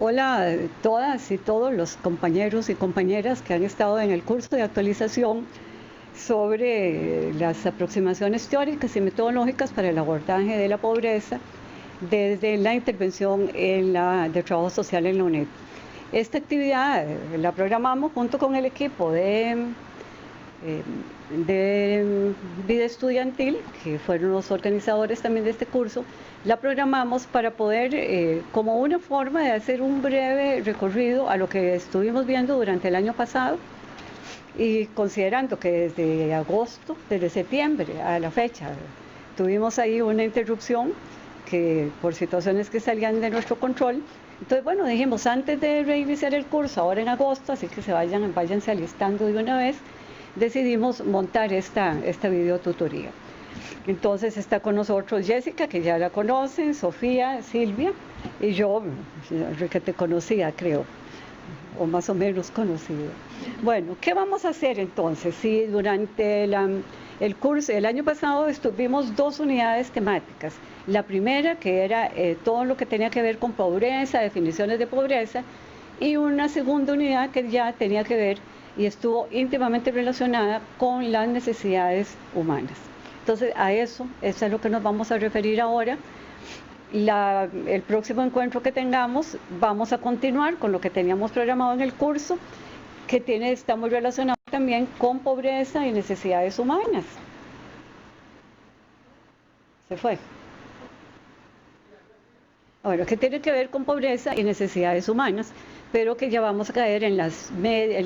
Hola a todas y todos los compañeros y compañeras que han estado en el curso de actualización sobre las aproximaciones teóricas y metodológicas para el abordaje de la pobreza desde la intervención de trabajo social en la UNED. Esta actividad la programamos junto con el equipo de vida estudiantil, que fueron los organizadores también de este curso. La programamos para poder, como una forma de hacer un breve recorrido a lo que estuvimos viendo durante el año pasado, y considerando que desde agosto, desde septiembre a la fecha, tuvimos ahí una interrupción que por situaciones que salían de nuestro control. Entonces, bueno, dijimos, antes de reiniciar el curso, ahora en agosto, así que váyanse alistando de una vez, decidimos montar esta videotutoría. Entonces está con nosotros Jessica, que ya la conocen, Sofía, Silvia, y yo, que te conocía, creo, o más o menos conocida. Bueno, ¿qué vamos a hacer entonces? Sí, durante el curso, el año pasado tuvimos 2 unidades temáticas. La primera, que era todo lo que tenía que ver con pobreza, definiciones de pobreza, y una segunda unidad que ya tenía que ver y estuvo íntimamente relacionada con las necesidades humanas. Entonces, eso es a lo que nos vamos a referir ahora. El próximo encuentro que tengamos, vamos a continuar con lo que teníamos programado en el curso, que está muy relacionado también con pobreza y necesidades humanas. Se fue. Bueno, que tiene que ver con pobreza y necesidades humanas, pero que ya vamos a caer en la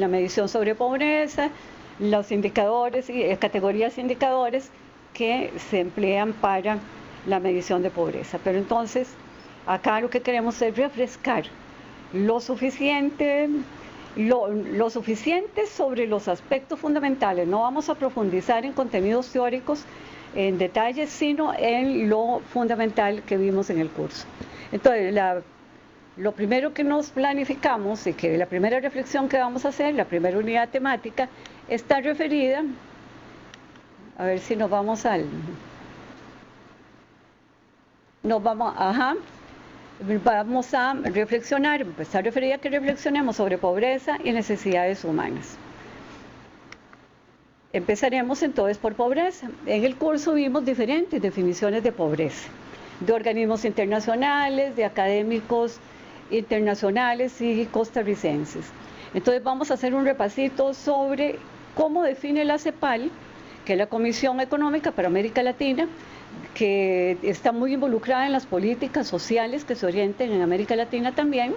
medición sobre pobreza, los indicadores y categorías indicadores que se emplean para la medición de pobreza. Pero entonces, acá lo que queremos es refrescar lo suficiente sobre los aspectos fundamentales. No vamos a profundizar en contenidos teóricos en detalles, sino en lo fundamental que vimos en el curso. Entonces, lo primero que nos planificamos y que la primera reflexión que vamos a hacer, la primera unidad temática, está referida, a ver si vamos a reflexionar, está referida a que reflexionemos sobre pobreza y necesidades humanas. Empezaremos entonces por pobreza. En el curso vimos diferentes definiciones de pobreza, de organismos internacionales, de académicos internacionales y costarricenses. Entonces vamos a hacer un repasito sobre cómo define la CEPAL, que es la Comisión Económica para América Latina, que está muy involucrada en las políticas sociales que se orienten en América Latina también.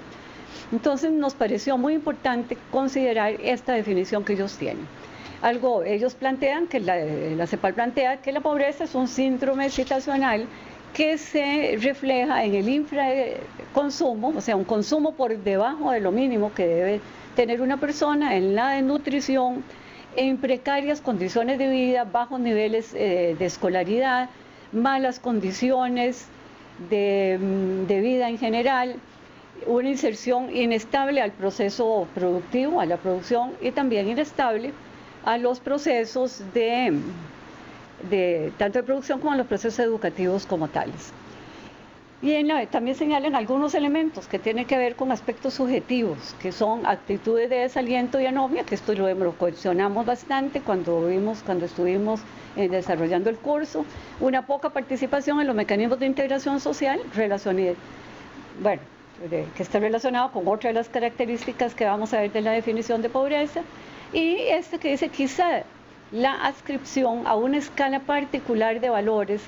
Entonces nos pareció muy importante considerar esta definición que ellos tienen. Ellos plantean que la CEPAL plantea que la pobreza es un síndrome situacional que se refleja en el infraconsumo, o sea, un consumo por debajo de lo mínimo que debe tener una persona, en la desnutrición, en precarias condiciones de vida, bajos niveles de escolaridad, malas condiciones de vida en general, una inserción inestable al proceso productivo, a la producción, y también inestable a los procesos tanto de producción como a los procesos educativos como tales. Y también señalan algunos elementos que tienen que ver con aspectos subjetivos, que son actitudes de desaliento y anomia, que esto lo cuestionamos bastante cuando estuvimos desarrollando el curso, una poca participación en los mecanismos de integración social, que está relacionado con otra de las características que vamos a ver de la definición de pobreza, y que dice quizá la adscripción a una escala particular de valores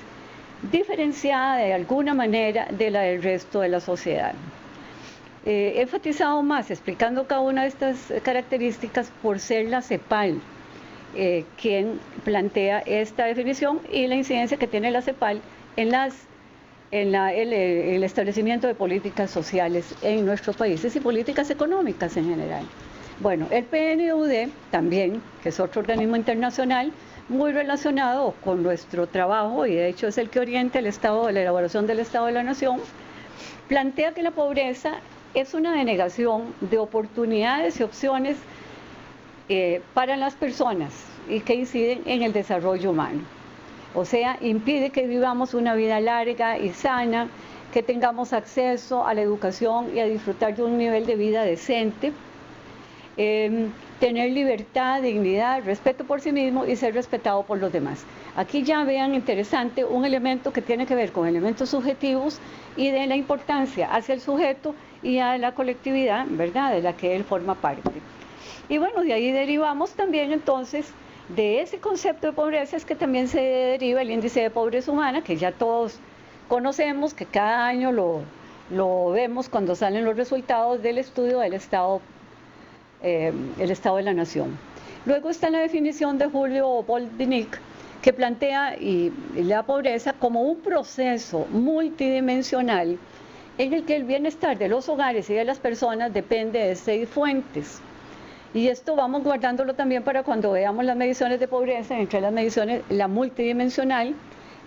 diferenciada de alguna manera de la del resto de la sociedad. He enfatizado más explicando cada una de estas características por ser la CEPAL quien plantea esta definición y la incidencia que tiene la CEPAL en el establecimiento de políticas sociales en nuestros países y políticas económicas en general. Bueno, el PNUD también, que es otro organismo internacional muy relacionado con nuestro trabajo y de hecho es el que orienta la elaboración del Estado de la Nación, plantea que la pobreza es una denegación de oportunidades y opciones para las personas y que inciden en el desarrollo humano. O sea, impide que vivamos una vida larga y sana, que tengamos acceso a la educación y a disfrutar de un nivel de vida decente, tener libertad, dignidad, respeto por sí mismo y ser respetado por los demás. Aquí ya vean interesante un elemento que tiene que ver con elementos subjetivos y de la importancia hacia el sujeto y a la colectividad, ¿verdad?, de la que él forma parte. Y bueno, de ahí derivamos también entonces de ese concepto de pobreza, es que también se deriva el índice de pobreza humana, que ya todos conocemos, que cada año lo vemos cuando salen los resultados del estudio del Estado, el Estado de la Nación. Luego está la definición de Julio Boldinic, que plantea la pobreza como un proceso multidimensional en el que el bienestar de los hogares y de las personas depende de 6 fuentes. Y esto vamos guardándolo también para cuando veamos las mediciones de pobreza, entre las mediciones, la multidimensional,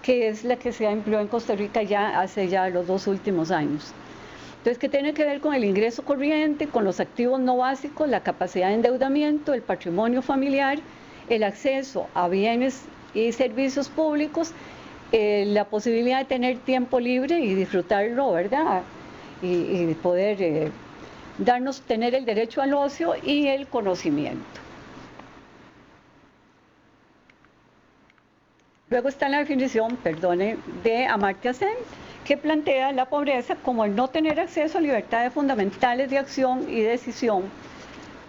que es la que se empleó en Costa Rica ya hace los 2 últimos años. Entonces, ¿qué tiene que ver con el ingreso corriente, con los activos no básicos, la capacidad de endeudamiento, el patrimonio familiar, el acceso a bienes y servicios públicos, la posibilidad de tener tiempo libre y disfrutarlo, ¿verdad? Y poder tener el derecho al ocio y el conocimiento. Luego está la definición, de Amartya Sen, que plantea la pobreza como el no tener acceso a libertades fundamentales de acción y decisión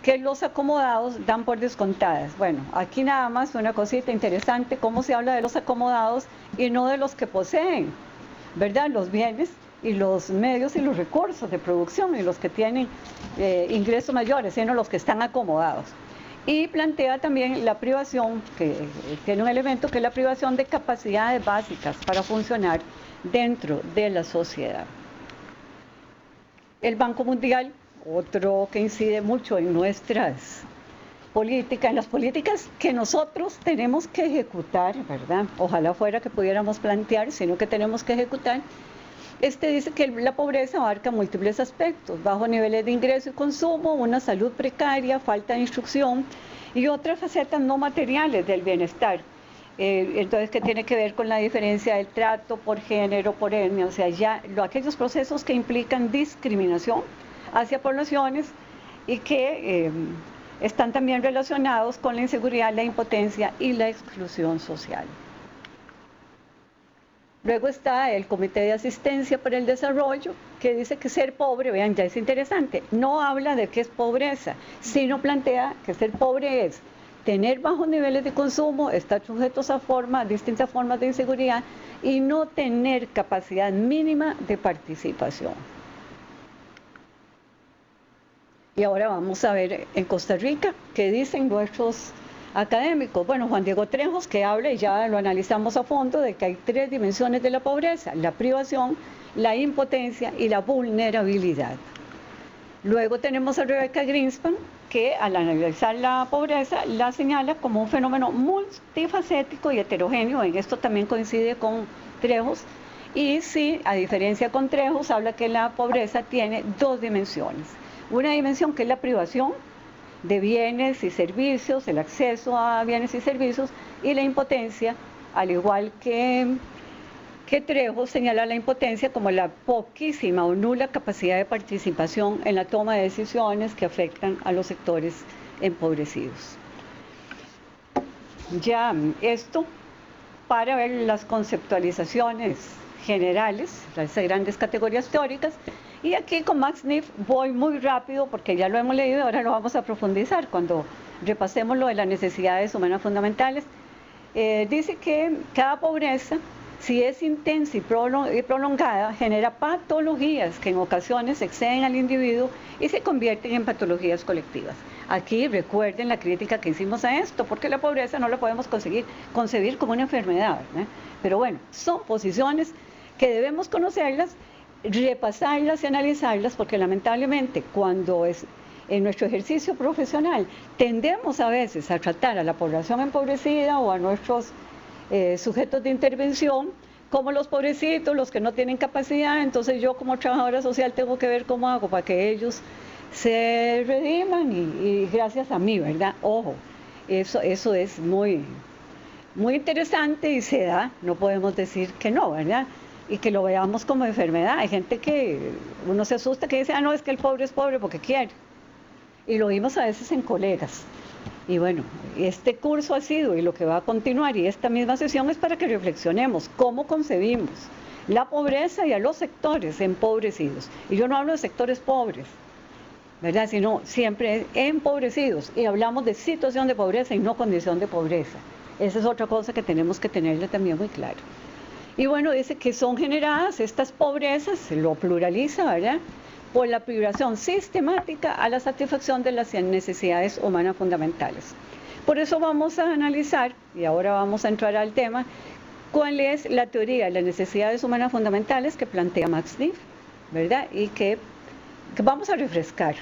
que los acomodados dan por descontadas. Bueno, aquí nada más una cosita interesante, cómo se habla de los acomodados y no de los que poseen, ¿verdad?, los bienes y los medios y los recursos de producción y los que tienen ingresos mayores, sino los que están acomodados. Y plantea también la privación, que tiene un elemento que es la privación de capacidades básicas para funcionar dentro de la sociedad. El Banco Mundial, otro que incide mucho en nuestras políticas, en las políticas que nosotros tenemos que ejecutar, ¿verdad? Ojalá fuera que pudiéramos plantear, sino que tenemos que ejecutar. Dice que la pobreza abarca múltiples aspectos: bajos niveles de ingreso y consumo, una salud precaria, falta de instrucción y otras facetas no materiales del bienestar. Entonces, ¿qué tiene que ver con la diferencia del trato por género, por etnia? O sea, aquellos procesos que implican discriminación hacia poblaciones y que están también relacionados con la inseguridad, la impotencia y la exclusión social. Luego está el Comité de Asistencia para el Desarrollo, que dice que ser pobre, vean, ya es interesante, no habla de qué es pobreza, sino plantea que ser pobre es tener bajos niveles de consumo, estar sujetos a distintas formas de inseguridad y no tener capacidad mínima de participación. Y ahora vamos a ver en Costa Rica qué dicen nuestros académicos. Bueno, Juan Diego Trejos, que habla, y ya lo analizamos a fondo, de que hay 3 dimensiones de la pobreza: la privación, la impotencia y la vulnerabilidad. Luego tenemos a Rebecca Greenspan, que al analizar la pobreza la señala como un fenómeno multifacético y heterogéneo. En esto también coincide con Trejos. Y sí, a diferencia con Trejos, habla que la pobreza tiene 2 dimensiones. Una dimensión que es la privación de bienes y servicios, el acceso a bienes y servicios, y la impotencia, al igual que Trejos, señala la impotencia como la poquísima o nula capacidad de participación en la toma de decisiones que afectan a los sectores empobrecidos. Ya esto para ver las conceptualizaciones generales, las grandes categorías teóricas. Y aquí con Max Neff voy muy rápido porque ya lo hemos leído y ahora lo vamos a profundizar cuando repasemos lo de las necesidades humanas fundamentales. Dice que cada pobreza, si es intensa y prolongada, genera patologías que en ocasiones exceden al individuo y se convierten en patologías colectivas. Aquí recuerden la crítica que hicimos a esto, porque la pobreza no la podemos concebir como una enfermedad, ¿verdad? Pero bueno, son posiciones que debemos conocerlas, repasarlas y analizarlas, porque lamentablemente cuando en nuestro ejercicio profesional tendemos a veces a tratar a la población empobrecida o a nuestros sujetos de intervención como los pobrecitos, los que no tienen capacidad. Entonces yo como trabajadora social tengo que ver cómo hago para que ellos se rediman y gracias a mí, ¿verdad? Ojo, eso es muy, muy interesante y se da, no podemos decir que no, ¿verdad? y que lo veamos como enfermedad. Hay gente que uno se asusta, que dice, no, es que el pobre es pobre porque quiere. Y lo vimos a veces en colegas. Y bueno, este curso ha sido y lo que va a continuar y esta misma sesión es para que reflexionemos cómo concebimos la pobreza y a los sectores empobrecidos. Y yo no hablo de sectores pobres, ¿verdad? Sino siempre empobrecidos. Y hablamos de situación de pobreza y no condición de pobreza. Esa es otra cosa que tenemos que tenerle también muy claro. Y bueno, dice que son generadas estas pobrezas, se lo pluraliza, ¿verdad?, por la privación sistemática a la satisfacción de las necesidades humanas fundamentales. Por eso vamos a analizar, y ahora vamos a entrar al tema, cuál es la teoría de las necesidades humanas fundamentales que plantea Max Neff, ¿verdad? Y que vamos a refrescar,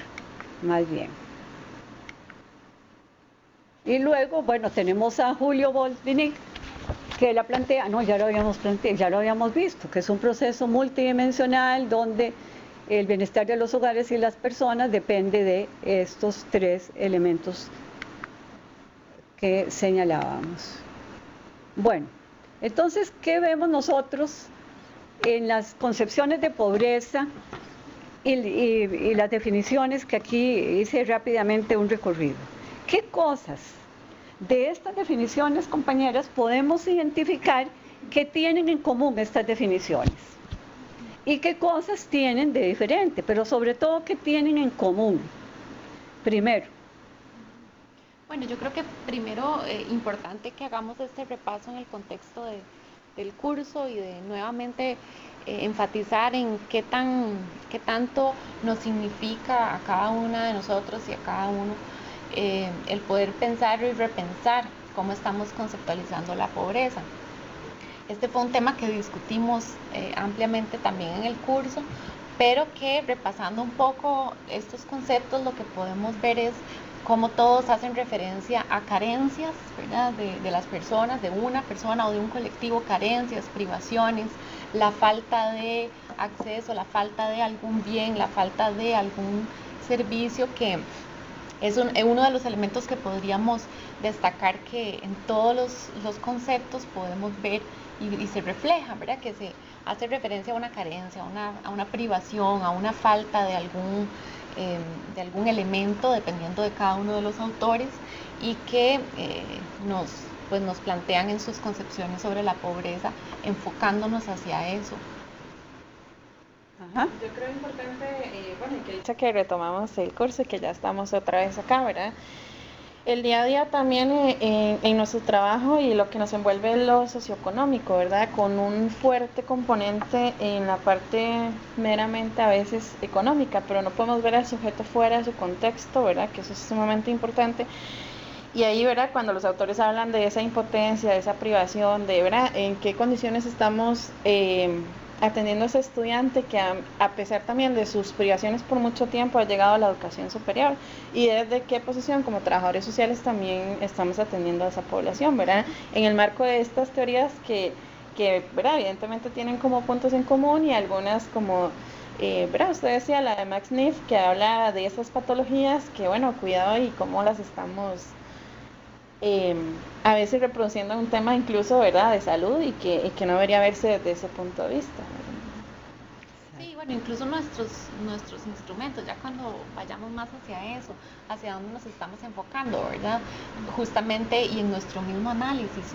más bien. Y luego, bueno, tenemos a Julio Goldinick, que la plantea, no, ya lo habíamos visto, que es un proceso multidimensional donde el bienestar de los hogares y las personas depende de estos tres elementos que señalábamos. Bueno, entonces, ¿qué vemos nosotros en las concepciones de pobreza y las definiciones que aquí hice rápidamente un recorrido? ¿Qué cosas de estas definiciones, compañeras, podemos identificar que tienen en común estas definiciones? ¿Y qué cosas tienen de diferente? Pero sobre todo, ¿qué tienen en común? Primero. Bueno, yo creo que primero importante que hagamos este repaso en el contexto del curso y de nuevamente enfatizar en qué tanto nos significa a cada una de nosotros y a cada uno el poder pensar y repensar cómo estamos conceptualizando la pobreza. Este fue un tema que discutimos ampliamente también en el curso, pero que repasando un poco estos conceptos lo que podemos ver es cómo todos hacen referencia a carencias, ¿verdad?, de las personas, de una persona o de un colectivo, carencias, privaciones, la falta de acceso, la falta de algún bien, la falta de algún servicio, que es uno de los elementos que podríamos destacar que en todos los conceptos podemos ver y se refleja, ¿verdad?, que se hace referencia a una carencia, a una privación, a una falta de algún elemento, dependiendo de cada uno de los autores, y que nos plantean en sus concepciones sobre la pobreza, enfocándonos hacia eso. Ajá. Yo creo importante, que dicha que retomamos el curso y que ya estamos otra vez acá, ¿verdad? El día a día también en nuestro trabajo y lo que nos envuelve es lo socioeconómico, ¿verdad? Con un fuerte componente en la parte meramente a veces económica, pero no podemos ver al sujeto fuera de su contexto, ¿verdad? Que eso es sumamente importante. Y ahí, ¿verdad?, cuando los autores hablan de esa impotencia, de esa privación, de, ¿verdad?, en qué condiciones estamos atendiendo a ese estudiante que a pesar también de sus privaciones por mucho tiempo ha llegado a la educación superior, y desde qué posición como trabajadores sociales también estamos atendiendo a esa población, ¿verdad?, en el marco de estas teorías que ¿verdad?, evidentemente tienen como puntos en común y algunas como ¿verdad?, usted decía la de Max Neff, que habla de esas patologías que, bueno, cuidado y cómo las estamos a veces reproduciendo un tema incluso, ¿verdad?, de salud y que no debería verse desde ese punto de vista. Sí, bueno, incluso nuestros instrumentos, ya cuando vayamos más hacia eso, hacia dónde nos estamos enfocando, ¿verdad?, justamente, y en nuestro mismo análisis,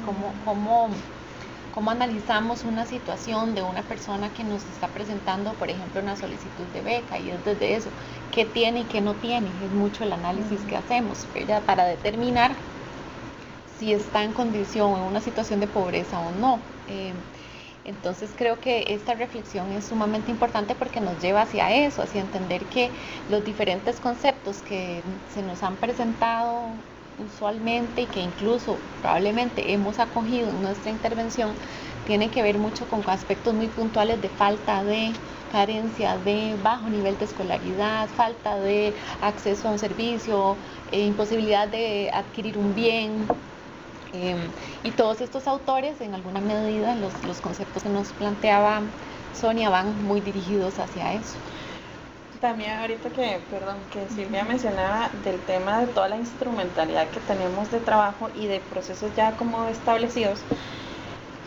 cómo analizamos una situación de una persona que nos está presentando, por ejemplo, una solicitud de beca, y es desde eso, qué tiene y qué no tiene, es mucho el análisis que hacemos, ¿verdad?, para determinar si está en condición, en una situación de pobreza o no. Entonces creo que esta reflexión es sumamente importante porque nos lleva hacia eso, hacia entender que los diferentes conceptos que se nos han presentado usualmente y que incluso probablemente hemos acogido en nuestra intervención tienen que ver mucho con aspectos muy puntuales de falta de, carencia de, bajo nivel de escolaridad, falta de acceso a un servicio, imposibilidad de adquirir un bien. Y todos estos autores, en alguna medida, los conceptos que nos planteaba Sonia van muy dirigidos hacia eso. También ahorita que Silvia mencionaba del tema de toda la instrumentalidad que tenemos de trabajo y de procesos ya como establecidos,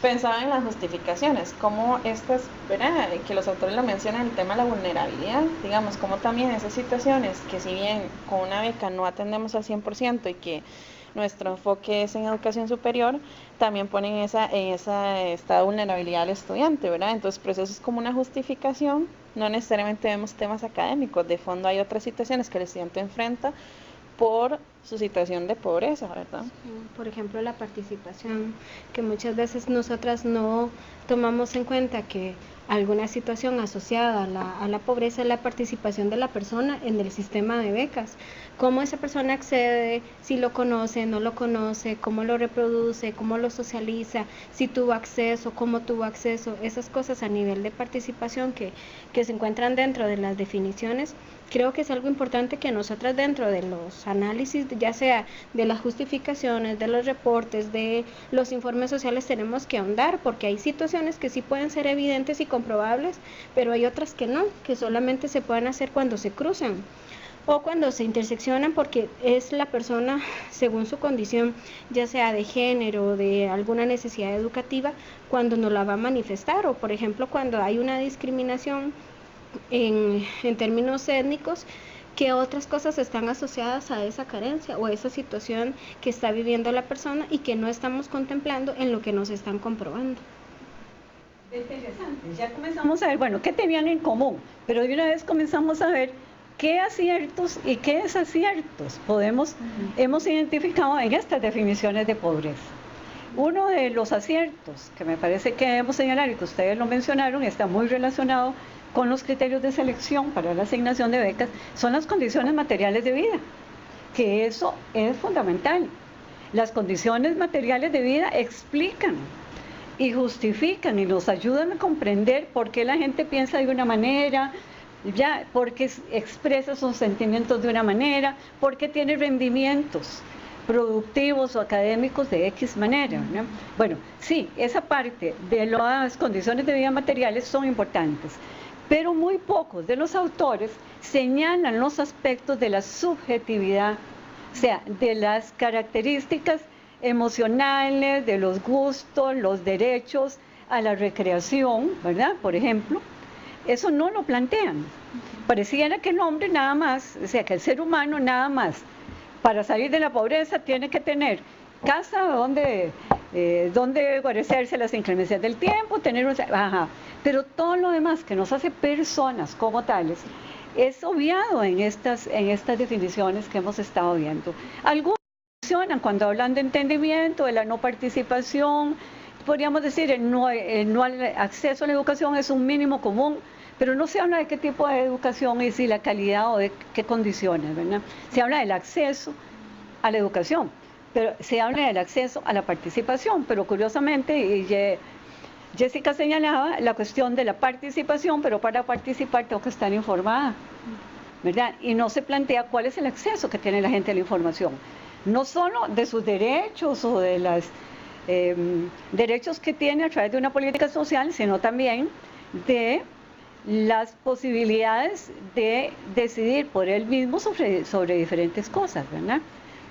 pensaba en las justificaciones, como estas, ¿verdad? Que los autores lo mencionan, el tema de la vulnerabilidad, digamos, como también esas situaciones que si bien con una beca no atendemos al 100% y que nuestro enfoque es en educación superior, también ponen esta vulnerabilidad al estudiante, ¿verdad? Entonces, pues eso es como una justificación, no necesariamente vemos temas académicos, de fondo hay otras situaciones que el estudiante enfrenta por su situación de pobreza, ¿verdad? Por ejemplo, la participación, que muchas veces nosotras no tomamos en cuenta que alguna situación asociada a la pobreza es la participación de la persona en el sistema de becas. Cómo esa persona accede, si lo conoce, no lo conoce, cómo lo reproduce, cómo lo socializa, si tuvo acceso, cómo tuvo acceso, esas cosas a nivel de participación que se encuentran dentro de las definiciones. Creo que es algo importante que nosotras dentro de los análisis, ya sea de las justificaciones, de los reportes, de los informes sociales, tenemos que ahondar, porque hay situaciones que sí pueden ser evidentes y comprobables, pero hay otras que no, que solamente se pueden hacer cuando se cruzan o cuando se interseccionan, porque es la persona según su condición, ya sea de género o de alguna necesidad educativa, cuando no la va a manifestar, o por ejemplo cuando hay una discriminación en términos étnicos, que otras cosas están asociadas a esa carencia o esa situación que está viviendo la persona y que no estamos contemplando en lo que nos están comprobando. Interesante, ya comenzamos a ver, bueno, qué tenían en común, pero de una vez comenzamos a ver qué aciertos y qué desaciertos hemos identificado en estas definiciones de pobreza. Uno de los aciertos que me parece que debemos señalar y que ustedes lo mencionaron, está muy relacionado con los criterios de selección para la asignación de becas, son las condiciones materiales de vida, que eso es fundamental. Las condiciones materiales de vida explican y justifican y nos ayudan a comprender por qué la gente piensa de una manera, ya, por qué expresa sus sentimientos de una manera, por qué tiene rendimientos productivos o académicos de X manera, ¿no? Bueno, sí, esa parte de las condiciones de vida materiales son importantes, pero muy pocos de los autores señalan los aspectos de la subjetividad, o sea, de las características emocionales, de los gustos, los derechos a la recreación, ¿verdad? Por ejemplo, eso no lo plantean. Pareciera que el hombre nada más, o sea, que el ser humano nada más, para salir de la pobreza tiene que tener casa donde guarecerse las inclemencias del tiempo, pero todo lo demás que nos hace personas como tales es obviado en estas definiciones que hemos estado viendo. Algunos mencionan cuando hablan de entendimiento, de la no participación, podríamos decir el no acceso a la educación es un mínimo común, pero no se habla de qué tipo de educación y si la calidad o de qué condiciones, ¿verdad? Se habla del acceso a la educación, pero se habla del acceso a la participación, pero curiosamente, y Jessica señalaba la cuestión de la participación, pero para participar tengo que estar informada, ¿verdad? Y no se plantea cuál es el acceso que tiene la gente a la información, no solo de sus derechos o de los derechos que tiene a través de una política social, sino también de las posibilidades de decidir por él mismo sobre diferentes cosas, ¿verdad?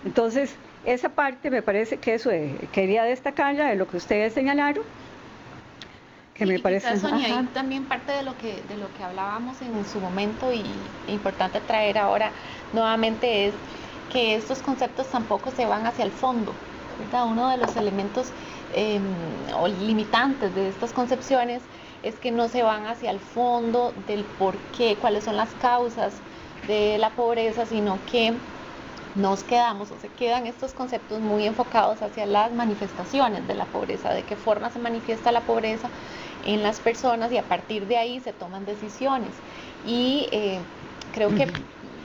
Entonces, esa parte me parece que eso quería destacarla de lo que ustedes señalaron, que me parece... Sonia, y también parte de lo que hablábamos en su momento y importante traer ahora nuevamente es que estos conceptos tampoco se van hacia el fondo, ¿verdad? Uno de los elementos o limitantes de estas concepciones es que no se van hacia el fondo del por qué, cuáles son las causas de la pobreza, sino que nos quedamos o se quedan estos conceptos muy enfocados hacia las manifestaciones de la pobreza, de qué forma se manifiesta la pobreza en las personas y a partir de ahí se toman decisiones. Y creo que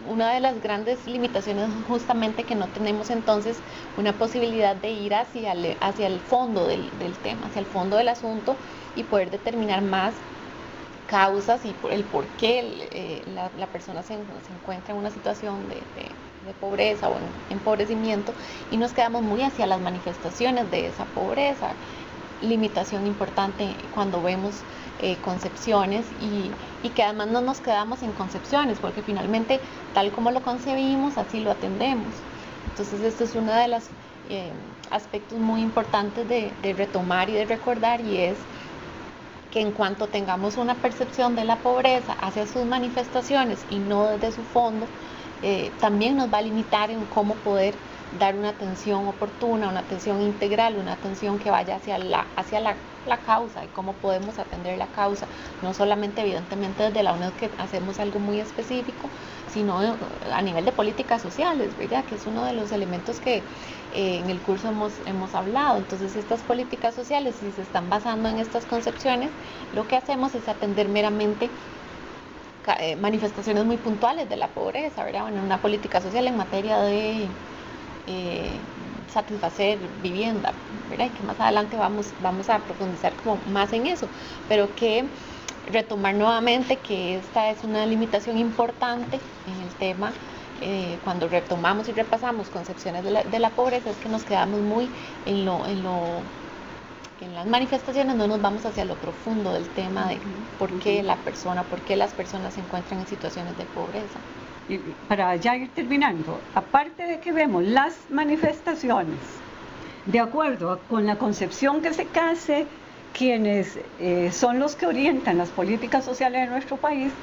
una de las grandes limitaciones es justamente que no tenemos entonces una posibilidad de ir hacia el fondo del tema, hacia el fondo del asunto y poder determinar más causas y el por qué la persona se encuentra en una situación de pobreza o en empobrecimiento, y nos quedamos muy hacia las manifestaciones de esa pobreza. Limitación importante cuando vemos concepciones y que además no nos quedamos en concepciones, porque finalmente tal como lo concebimos así lo atendemos. Entonces esto es una de las aspectos muy importantes de retomar y de recordar, y es que en cuanto tengamos una percepción de la pobreza hacia sus manifestaciones y no desde su fondo, también nos va a limitar en cómo poder dar una atención oportuna, una atención integral, una atención que vaya hacia la causa y cómo podemos atender la causa, no solamente evidentemente desde la UNED, que hacemos algo muy específico, sino a nivel de políticas sociales, ¿verdad? Que es uno de los elementos que en el curso hemos hablado. Entonces, estas políticas sociales, si se están basando en estas concepciones, lo que hacemos es atender meramente manifestaciones muy puntuales de la pobreza, ¿verdad? Bueno, una política social en materia de satisfacer vivienda, ¿verdad? Y que más adelante vamos a profundizar como más en eso, pero que retomar nuevamente que esta es una limitación importante en el tema. Cuando retomamos y repasamos concepciones de la pobreza, es que nos quedamos muy en las manifestaciones, no nos vamos hacia lo profundo del tema de por qué las personas se encuentran en situaciones de pobreza. Y para ya ir terminando, aparte de que vemos las manifestaciones de acuerdo con la concepción que se hace quienes son los que orientan las políticas sociales de nuestro país,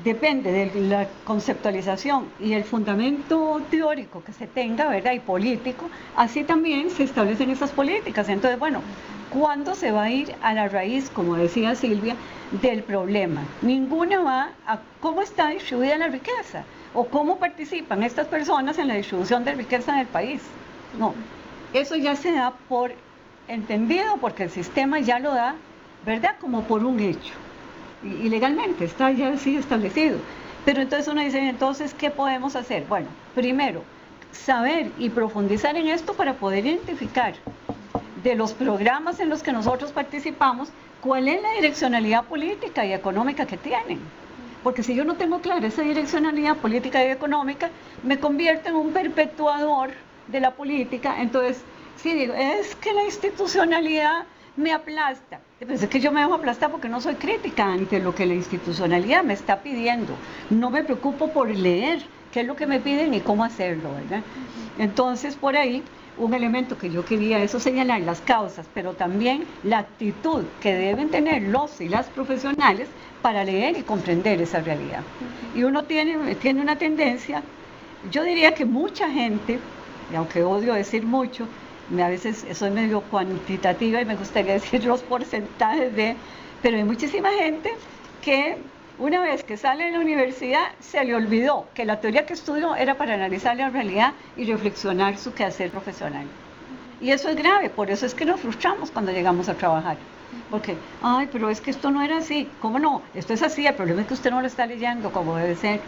depende de la conceptualización y el fundamento teórico que se tenga, ¿verdad? Y político, así también se establecen esas políticas. Entonces, bueno, ¿cuándo se va a ir a la raíz, como decía Silvia, del problema? Ninguna va a cómo está distribuida la riqueza o cómo participan estas personas en la distribución de riqueza en el país. No, eso ya se da por entendido porque el sistema ya lo da, ¿verdad? Como por un hecho. Y legalmente está ya así establecido. Pero entonces uno dice, entonces, ¿qué podemos hacer? Bueno, primero, saber y profundizar en esto para poder identificar de los programas en los que nosotros participamos, cuál es la direccionalidad política y económica que tienen. Porque si yo no tengo clara esa direccionalidad política y económica, me convierto en un perpetuador de la política. Entonces, sí digo, es que la institucionalidad me aplasta. Pues es que yo me dejo aplastar porque no soy crítica ante lo que la institucionalidad me está pidiendo. No me preocupo por leer qué es lo que me piden y cómo hacerlo, ¿verdad? Entonces, por ahí, un elemento que yo quería eso señalar, las causas, pero también la actitud que deben tener los y las profesionales para leer y comprender esa realidad. Y uno tiene una tendencia, yo diría que mucha gente, y aunque odio decir mucho, a veces soy medio cuantitativa y me gustaría decir los porcentajes pero hay muchísima gente que una vez que sale de la universidad se le olvidó que la teoría que estudió era para analizar la realidad y reflexionar su quehacer profesional. Y eso es grave, por eso es que nos frustramos cuando llegamos a trabajar. Porque, ay, pero es que esto no era así. ¿Cómo no? Esto es así, el problema es que usted no lo está leyendo como debe ser,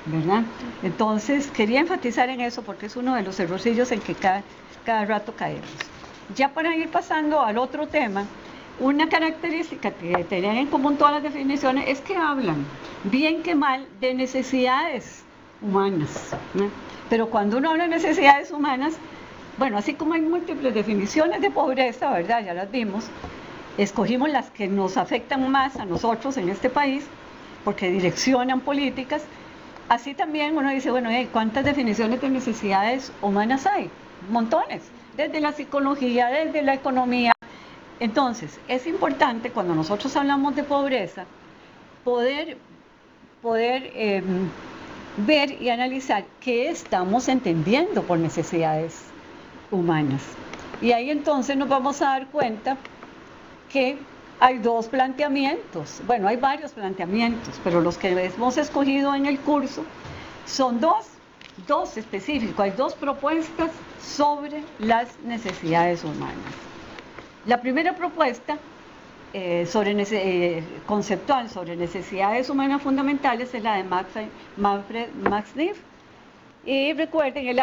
¿verdad? Entonces, quería enfatizar en eso porque es uno de los errorcillos en que cada rato caemos. Ya para ir pasando al otro tema, una característica que tenían en común todas las definiciones es que hablan, bien que mal, de necesidades humanas, ¿no? Pero cuando uno habla de necesidades humanas, bueno, así como hay múltiples definiciones de pobreza, ¿verdad? Ya las vimos, escogimos las que nos afectan más a nosotros en este país, porque direccionan políticas. Así también uno dice, bueno, ¿cuántas definiciones de necesidades humanas hay? Montones, desde la psicología, desde la economía. Entonces, es importante cuando nosotros hablamos de pobreza, poder ver y analizar qué estamos entendiendo por necesidades humanas. Y ahí entonces nos vamos a dar cuenta que hay dos planteamientos, bueno, hay varios planteamientos, pero los que hemos escogido en el curso son dos específicos, hay dos propuestas sobre las necesidades humanas. La primera propuesta conceptual sobre necesidades humanas fundamentales es la de Manfred Max Neef. Y recuerden, él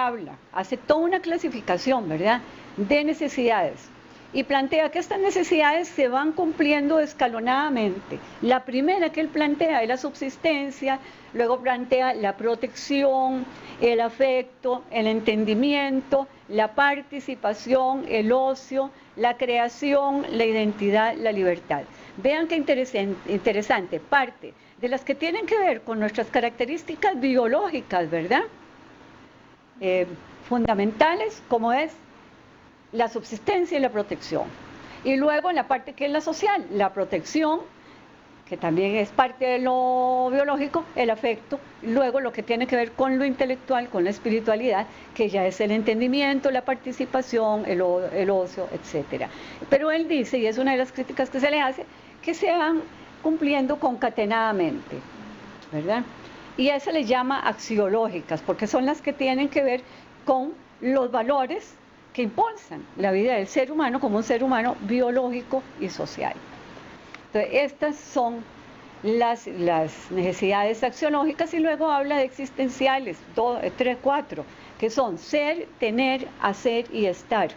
hace toda una clasificación, ¿verdad?, de necesidades. Y plantea que estas necesidades se van cumpliendo escalonadamente. La primera que él plantea es la subsistencia, luego plantea la protección, el afecto, el entendimiento, la participación, el ocio, la creación, la identidad, la libertad. Vean qué interesante, parte de las que tienen que ver con nuestras características biológicas, ¿verdad? fundamentales, como es la subsistencia y la protección. Y luego la parte que es la social, la protección, que también es parte de lo biológico, el afecto, luego lo que tiene que ver con lo intelectual, con la espiritualidad, que ya es el entendimiento, la participación, el ocio, etc. Pero él dice, y es una de las críticas que se le hace, que se van cumpliendo concatenadamente, ¿verdad? Y a eso le llama axiológicas, porque son las que tienen que ver con los valores que impulsan la vida del ser humano como un ser humano biológico y social. Entonces, estas son las necesidades axiológicas, y luego habla de existenciales, 3, 4, que son ser, tener, hacer y estar.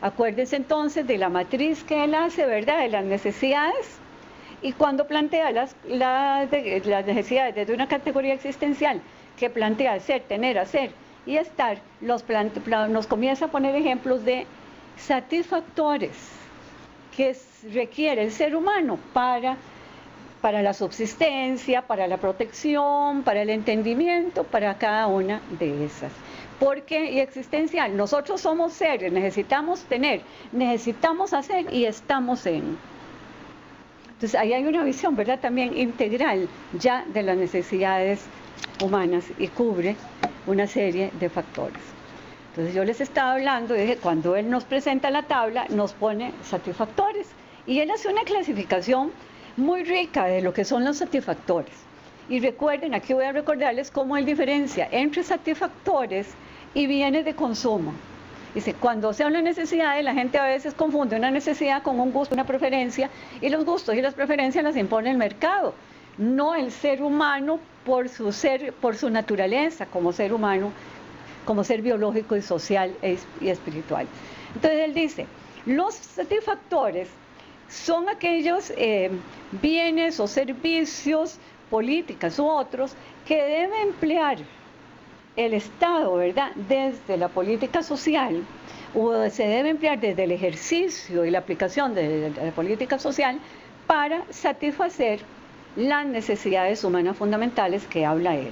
Acuérdense entonces de la matriz que él hace, ¿verdad?, de las necesidades, y cuando plantea las necesidades desde una categoría existencial que plantea ser, tener, hacer y estar, nos comienza a poner ejemplos de satisfactores que requiere el ser humano para la subsistencia, para la protección, para el entendimiento, para cada una de esas. Porque, y existencial, nosotros somos seres, necesitamos tener, necesitamos hacer y estamos en. Entonces ahí hay una visión, ¿verdad?, también integral ya de las necesidades humanas, y cubre una serie de factores. Entonces yo les estaba hablando de que cuando él nos presenta la tabla, nos pone satisfactores, y él hace una clasificación muy rica de lo que son los satisfactores. Y recuerden, aquí voy a recordarles cómo él diferencia entre satisfactores y bienes de consumo. Dice, cuando se habla de necesidades, la gente a veces confunde una necesidad con un gusto, una preferencia, y los gustos y las preferencias las impone el mercado, no el ser humano por su naturaleza como ser humano, como ser biológico y social y espiritual. Entonces él dice, los satisfactores son aquellos bienes o servicios, políticas u otros, que debe emplear el Estado, ¿verdad?, desde la política social, o se debe emplear desde el ejercicio y la aplicación de la política social para satisfacer las necesidades humanas fundamentales que habla él.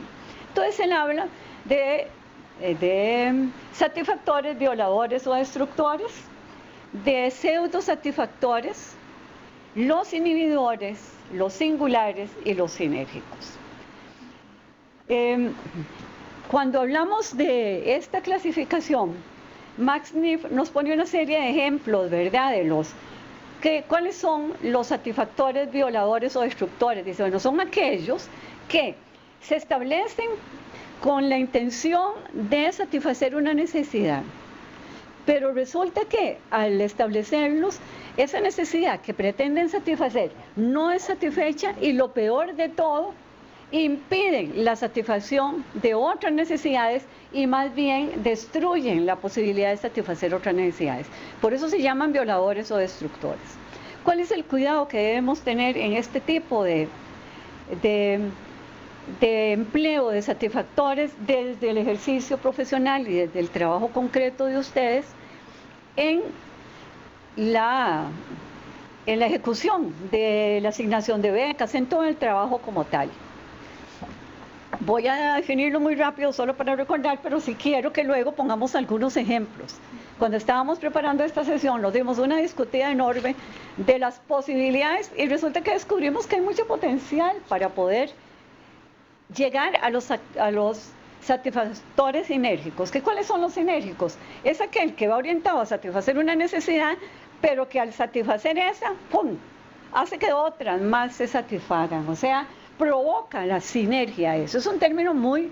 Entonces él habla de satisfactores violadores o destructores, de pseudosatisfactores, los inhibidores, los singulares y los sinérgicos. Cuando hablamos de esta clasificación, Max Neff nos pone una serie de ejemplos, ¿verdad?, de ¿cuáles son los satisfactores violadores o destructores? Dice, bueno, son aquellos que se establecen con la intención de satisfacer una necesidad, pero resulta que al establecerlos, esa necesidad que pretenden satisfacer no es satisfecha, y lo peor de todo, impiden la satisfacción de otras necesidades y más bien destruyen la posibilidad de satisfacer otras necesidades. Por eso se llaman violadores o destructores. ¿Cuál es el cuidado que debemos tener en este tipo de empleo de satisfactores desde el ejercicio profesional y desde el trabajo concreto de ustedes en la ejecución de la asignación de becas, en todo el trabajo como tal? Voy a definirlo muy rápido solo para recordar, pero sí quiero que luego pongamos algunos ejemplos. Cuando estábamos preparando esta sesión, nos dimos una discutida enorme de las posibilidades, y resulta que descubrimos que hay mucho potencial para poder llegar a los satisfactores sinérgicos. ¿Cuáles son los sinérgicos? Es aquel que va orientado a satisfacer una necesidad, pero que al satisfacer esa, ¡pum!, hace que otras más se satisfagan, o sea, provoca la sinergia. Eso es un término muy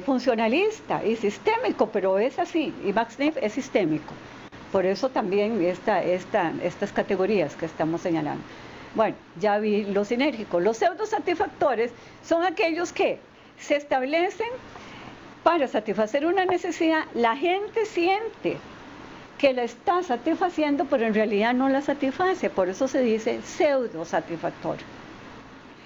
funcionalista y sistémico, pero es así, y Max Neff es sistémico. Por eso también estas categorías que estamos señalando. Bueno, ya vi los sinérgicos. Los pseudosatisfactores son aquellos que se establecen para satisfacer una necesidad. La gente siente que la está satisfaciendo, pero en realidad no la satisface. Por eso se dice pseudosatisfactor.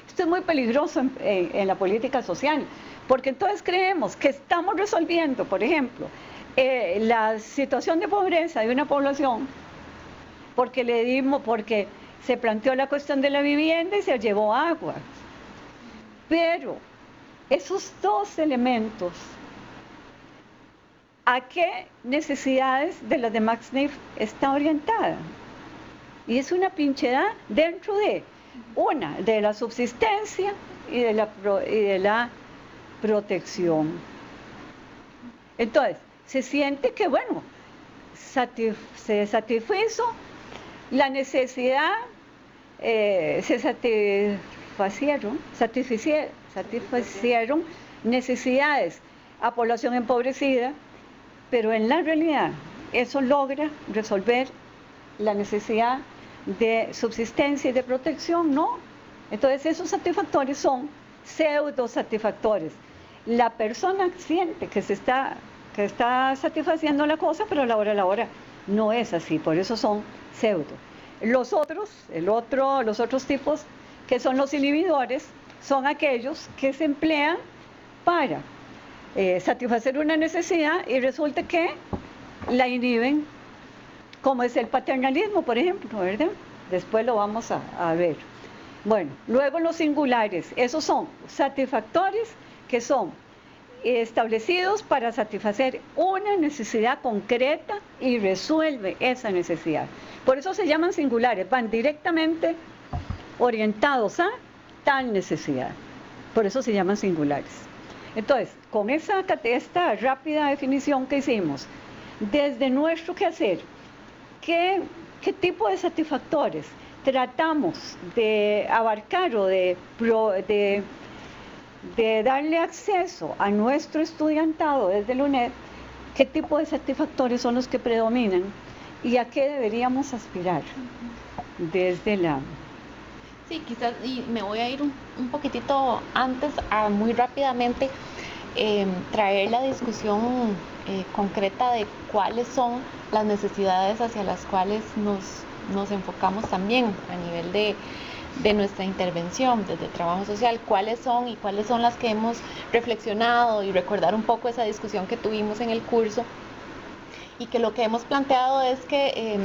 Esto es muy peligroso en la política social, porque entonces creemos que estamos resolviendo, por ejemplo, la situación de pobreza de una población, porque se planteó la cuestión de la vivienda y se llevó agua. Pero esos dos elementos ¿A qué necesidades de las demás SNF está orientada? Y es una pinchedad dentro de de la subsistencia y de la protección. Entonces, se siente que, bueno, se satisfizo la necesidad, se satisfacieron necesidades a población empobrecida, pero en la realidad eso logra resolver la necesidad de subsistencia y de protección, ¿no? Entonces esos satisfactores son pseudo satisfactores. La persona siente que está satisfaciendo la cosa, pero a la hora no es así, por eso son pseudo. Los otros tipos, que son los inhibidores, son aquellos que se emplean para satisfacer una necesidad y resulta que la inhiben, como es el paternalismo, por ejemplo, ¿verdad? Después lo vamos a ver. Bueno, luego los singulares, esos son satisfactores que son establecidos para satisfacer una necesidad concreta y resuelve esa necesidad. Por eso se llaman singulares, van directamente orientados a tal necesidad. Por eso se llaman singulares. Entonces, con esta rápida definición que hicimos, desde nuestro quehacer, ¿qué tipo de satisfactores tratamos de abarcar o de darle acceso a nuestro estudiantado desde el UNED? ¿Qué tipo de satisfactores son los que predominan y a qué deberíamos aspirar desde la... Sí, quizás, y me voy a ir un poquitito antes, muy rápidamente, traer la discusión concreta de cuáles son las necesidades hacia las cuales nos enfocamos también a nivel de nuestra intervención desde el trabajo social, cuáles son las que hemos reflexionado y recordar un poco esa discusión que tuvimos en el curso, y que lo que hemos planteado es que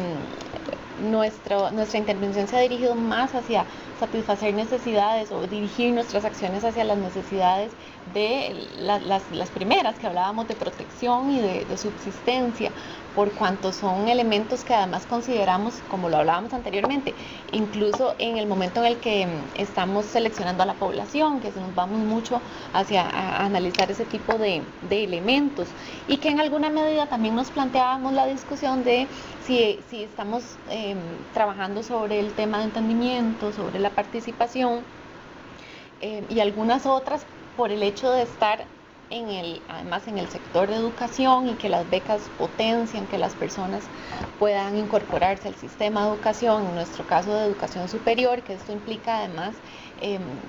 nuestra intervención se ha dirigido más hacia satisfacer necesidades o dirigir nuestras acciones hacia las necesidades de las primeras que hablábamos, de protección y de subsistencia, por cuanto son elementos que además consideramos, como lo hablábamos anteriormente, incluso en el momento en el que estamos seleccionando a la población, que nos vamos mucho hacia a analizar ese tipo de elementos, y que en alguna medida también nos planteábamos la discusión de si estamos trabajando sobre el tema de entendimiento, sobre la participación, y algunas otras por el hecho de estar además en el sector de educación, y que las becas potencian que las personas puedan incorporarse al sistema de educación, en nuestro caso de educación superior, que esto implica además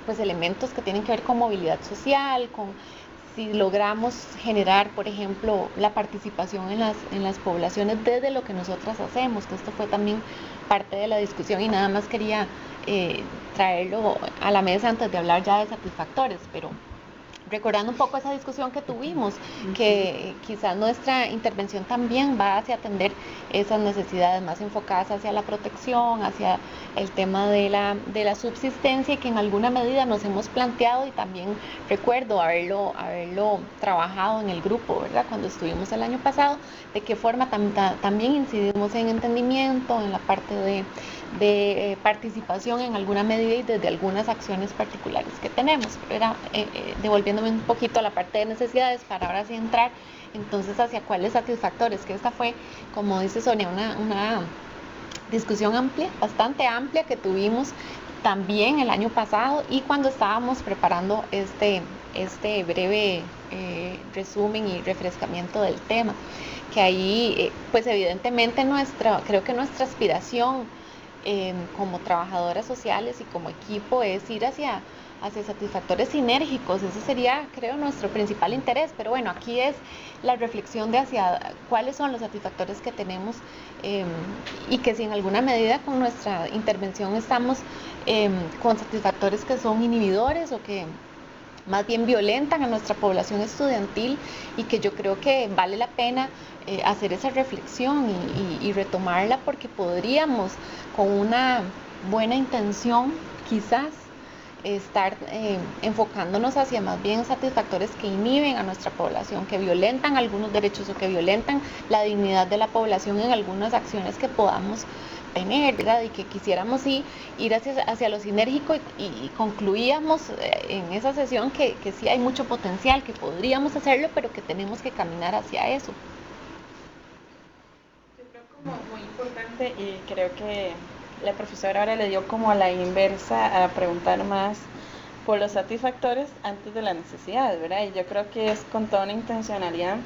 pues elementos que tienen que ver con movilidad social, con si logramos generar, por ejemplo, la participación en las poblaciones desde lo que nosotras hacemos, que esto fue también parte de la discusión, y nada más quería traerlo a la mesa antes de hablar ya de satisfactores, pero recordando un poco esa discusión que tuvimos, que quizás nuestra intervención también va hacia atender esas necesidades más enfocadas hacia la protección, hacia el tema de la subsistencia, y que en alguna medida nos hemos planteado, y también recuerdo haberlo trabajado en el grupo, ¿verdad? Cuando estuvimos el año pasado, de qué forma también incidimos en entendimiento, en la parte de participación en alguna medida y desde algunas acciones particulares que tenemos. Pero era devolviéndome un poquito a la parte de necesidades para ahora sí entrar entonces hacia cuáles satisfactores, que esta fue, como dice Sonia, una discusión amplia, bastante amplia, que tuvimos también el año pasado, y cuando estábamos preparando este breve resumen y refrescamiento del tema, que ahí pues evidentemente creo que nuestra aspiración como trabajadoras sociales y como equipo es ir hacia satisfactores sinérgicos. Ese sería, creo, nuestro principal interés, pero bueno, aquí es la reflexión de hacia cuáles son los satisfactores que tenemos, y que si en alguna medida con nuestra intervención estamos con satisfactores que son inhibidores o que más bien violentan a nuestra población estudiantil, y que yo creo que vale la pena hacer esa reflexión y retomarla, porque podríamos con una buena intención quizás estar enfocándonos hacia más bien satisfactores que inhiben a nuestra población, que violentan algunos derechos o que violentan la dignidad de la población en algunas acciones que podamos tener, ¿verdad? Y que quisiéramos ir hacia lo sinérgico y concluíamos en esa sesión que sí hay mucho potencial, que podríamos hacerlo, pero que tenemos que caminar hacia eso. Yo creo como muy importante, y creo que la profesora ahora le dio como a la inversa a preguntar más por los satisfactores antes de la necesidad, ¿verdad? Y yo creo que es con toda una intencionalidad.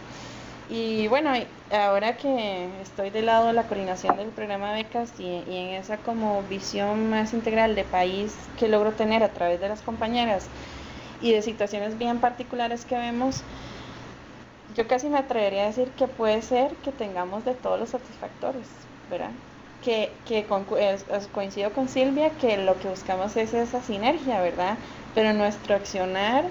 Y bueno, ahora que estoy del lado de la coordinación del programa de becas y en esa como visión más integral de país que logro tener a través de las compañeras y de situaciones bien particulares que vemos, yo casi me atrevería a decir que puede ser que tengamos de todos los satisfactores, ¿verdad? Coincido con Silvia que lo que buscamos es esa sinergia, ¿verdad? Pero nuestro accionar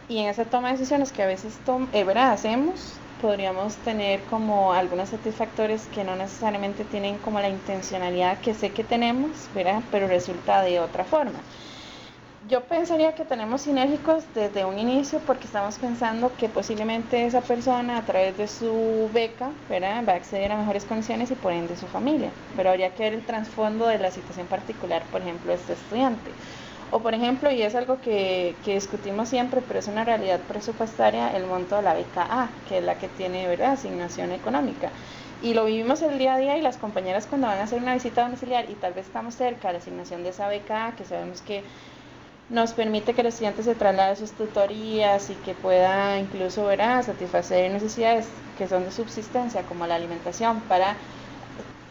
y en esa toma de decisiones que a veces ¿verdad? Hacemos, podríamos tener como algunos satisfactores que no necesariamente tienen como la intencionalidad que sé que tenemos, ¿verdad? Pero resulta de otra forma. Yo pensaría que tenemos sinérgicos desde un inicio porque estamos pensando que posiblemente esa persona a través de su beca, ¿verdad? Va a acceder a mejores condiciones y por ende su familia, pero habría que ver el trasfondo de la situación particular, por ejemplo, de este estudiante. O por ejemplo, y es algo que discutimos siempre, pero es una realidad presupuestaria, el monto de la beca A, que es la que tiene, ¿verdad?, asignación económica. Y lo vivimos el día a día y las compañeras cuando van a hacer una visita domiciliar y tal vez estamos cerca de la asignación de esa beca A, que sabemos que nos permite que el estudiante se traslade a sus tutorías y que pueda incluso, ¿verdad?, satisfacer necesidades que son de subsistencia, como la alimentación, para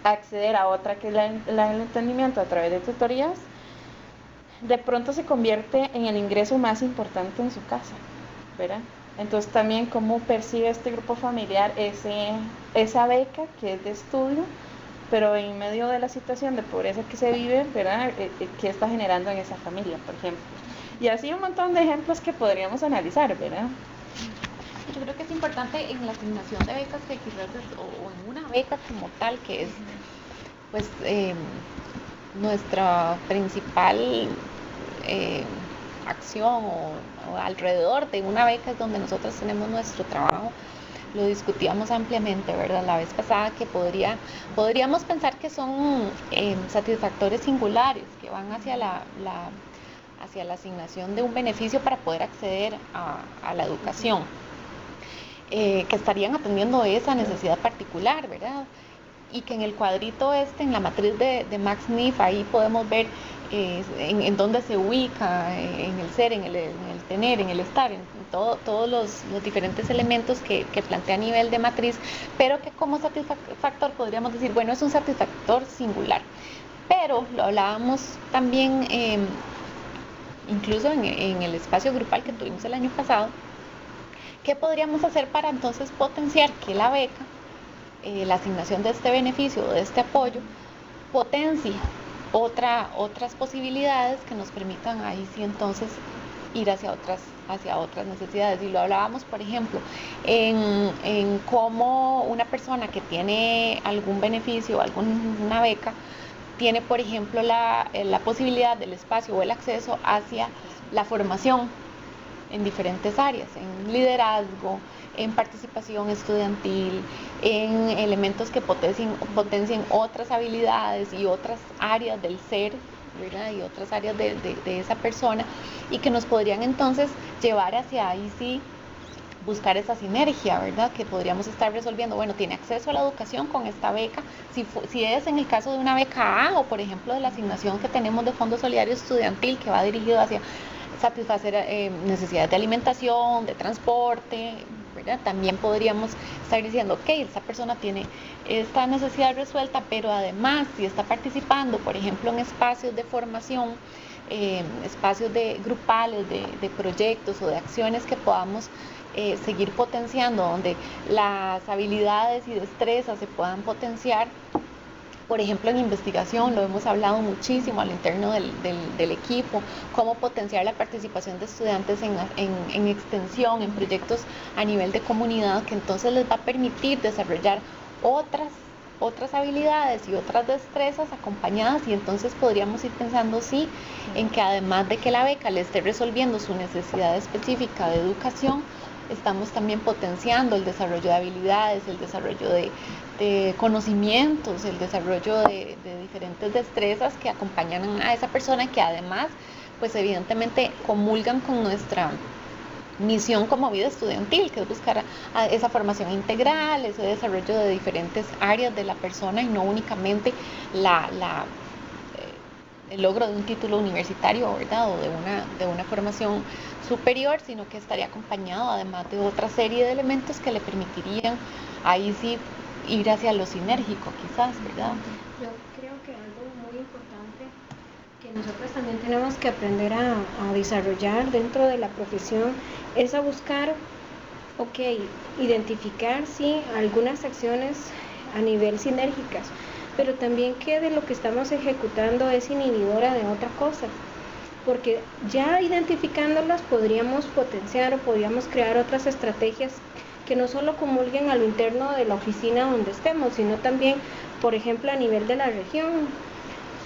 acceder a otra que es el entendimiento a través de tutorías, de pronto se convierte en el ingreso más importante en su casa, ¿verdad? Entonces también cómo percibe este grupo familiar esa beca que es de estudio, pero en medio de la situación de pobreza que se vive, ¿verdad? ¿Qué está generando en esa familia, por ejemplo? Y así un montón de ejemplos que podríamos analizar, ¿verdad? Yo creo que es importante en la asignación de becas que quizás o en una beca como tal, que es pues nuestra principal acción o alrededor de una beca es donde nosotros tenemos nuestro trabajo. Lo discutíamos ampliamente, ¿verdad? La vez pasada que podríamos pensar que son satisfactores singulares que van hacia la asignación de un beneficio para poder acceder a la educación, que estarían atendiendo esa necesidad particular, ¿verdad? Y que en el cuadrito en la matriz de Max Neff, ahí podemos ver en dónde se ubica, en el ser, en el tener, en el estar, en todos los diferentes elementos que plantea a nivel de matriz, pero que como satisfactor podríamos decir, bueno, es un satisfactor singular. Pero lo hablábamos también incluso en el espacio grupal que tuvimos el año pasado, ¿qué podríamos hacer para entonces potenciar que la beca, la asignación de este beneficio, de este apoyo, potencie otras posibilidades que nos permitan ahí sí entonces ir hacia otras necesidades? Y lo hablábamos, por ejemplo, en cómo una persona que tiene algún beneficio, alguna beca, tiene, por ejemplo, la posibilidad del espacio o el acceso hacia la formación en diferentes áreas, en liderazgo, en participación estudiantil, en elementos que potencien otras habilidades y otras áreas del ser, ¿verdad? Y otras áreas de esa persona, y que nos podrían entonces llevar hacia ahí sí buscar esa sinergia, ¿verdad? Que podríamos estar resolviendo, bueno, tiene acceso a la educación con esta beca, si es en el caso de una beca A o por ejemplo de la asignación que tenemos de Fondo Solidario Estudiantil que va dirigido hacia satisfacer necesidades de alimentación, de transporte, ¿verdad? También podríamos estar diciendo, ok, esa persona tiene esta necesidad resuelta, pero además si está participando, por ejemplo, en espacios de formación, espacios grupales de proyectos o de acciones que podamos seguir potenciando, donde las habilidades y destrezas se puedan potenciar. Por ejemplo, en investigación, lo hemos hablado muchísimo al interno del equipo, cómo potenciar la participación de estudiantes en extensión, en proyectos a nivel de comunidad, que entonces les va a permitir desarrollar otras otras habilidades y otras destrezas acompañadas, y entonces podríamos ir pensando sí en que además de que la beca le esté resolviendo su necesidad específica de educación, estamos también potenciando el desarrollo de habilidades, el desarrollo de conocimientos, el desarrollo de diferentes destrezas que acompañan a esa persona y que además pues evidentemente comulgan con nuestra misión como vida estudiantil, que es buscar esa formación integral, ese desarrollo de diferentes áreas de la persona y no únicamente el logro de un título universitario, ¿verdad? O de una formación superior, sino que estaría acompañado además de otra serie de elementos que le permitirían ahí sí ir hacia lo sinérgico quizás, ¿verdad? Yo creo que algo muy importante que nosotros también tenemos que aprender a desarrollar dentro de la profesión es a buscar, identificar sí algunas acciones a nivel sinérgicas, pero también que de lo que estamos ejecutando es inhibidora de otra cosa, porque ya identificándolas podríamos potenciar o podríamos crear otras estrategias que no solo comulguen a lo interno de la oficina donde estemos, sino también, por ejemplo, a nivel de la región.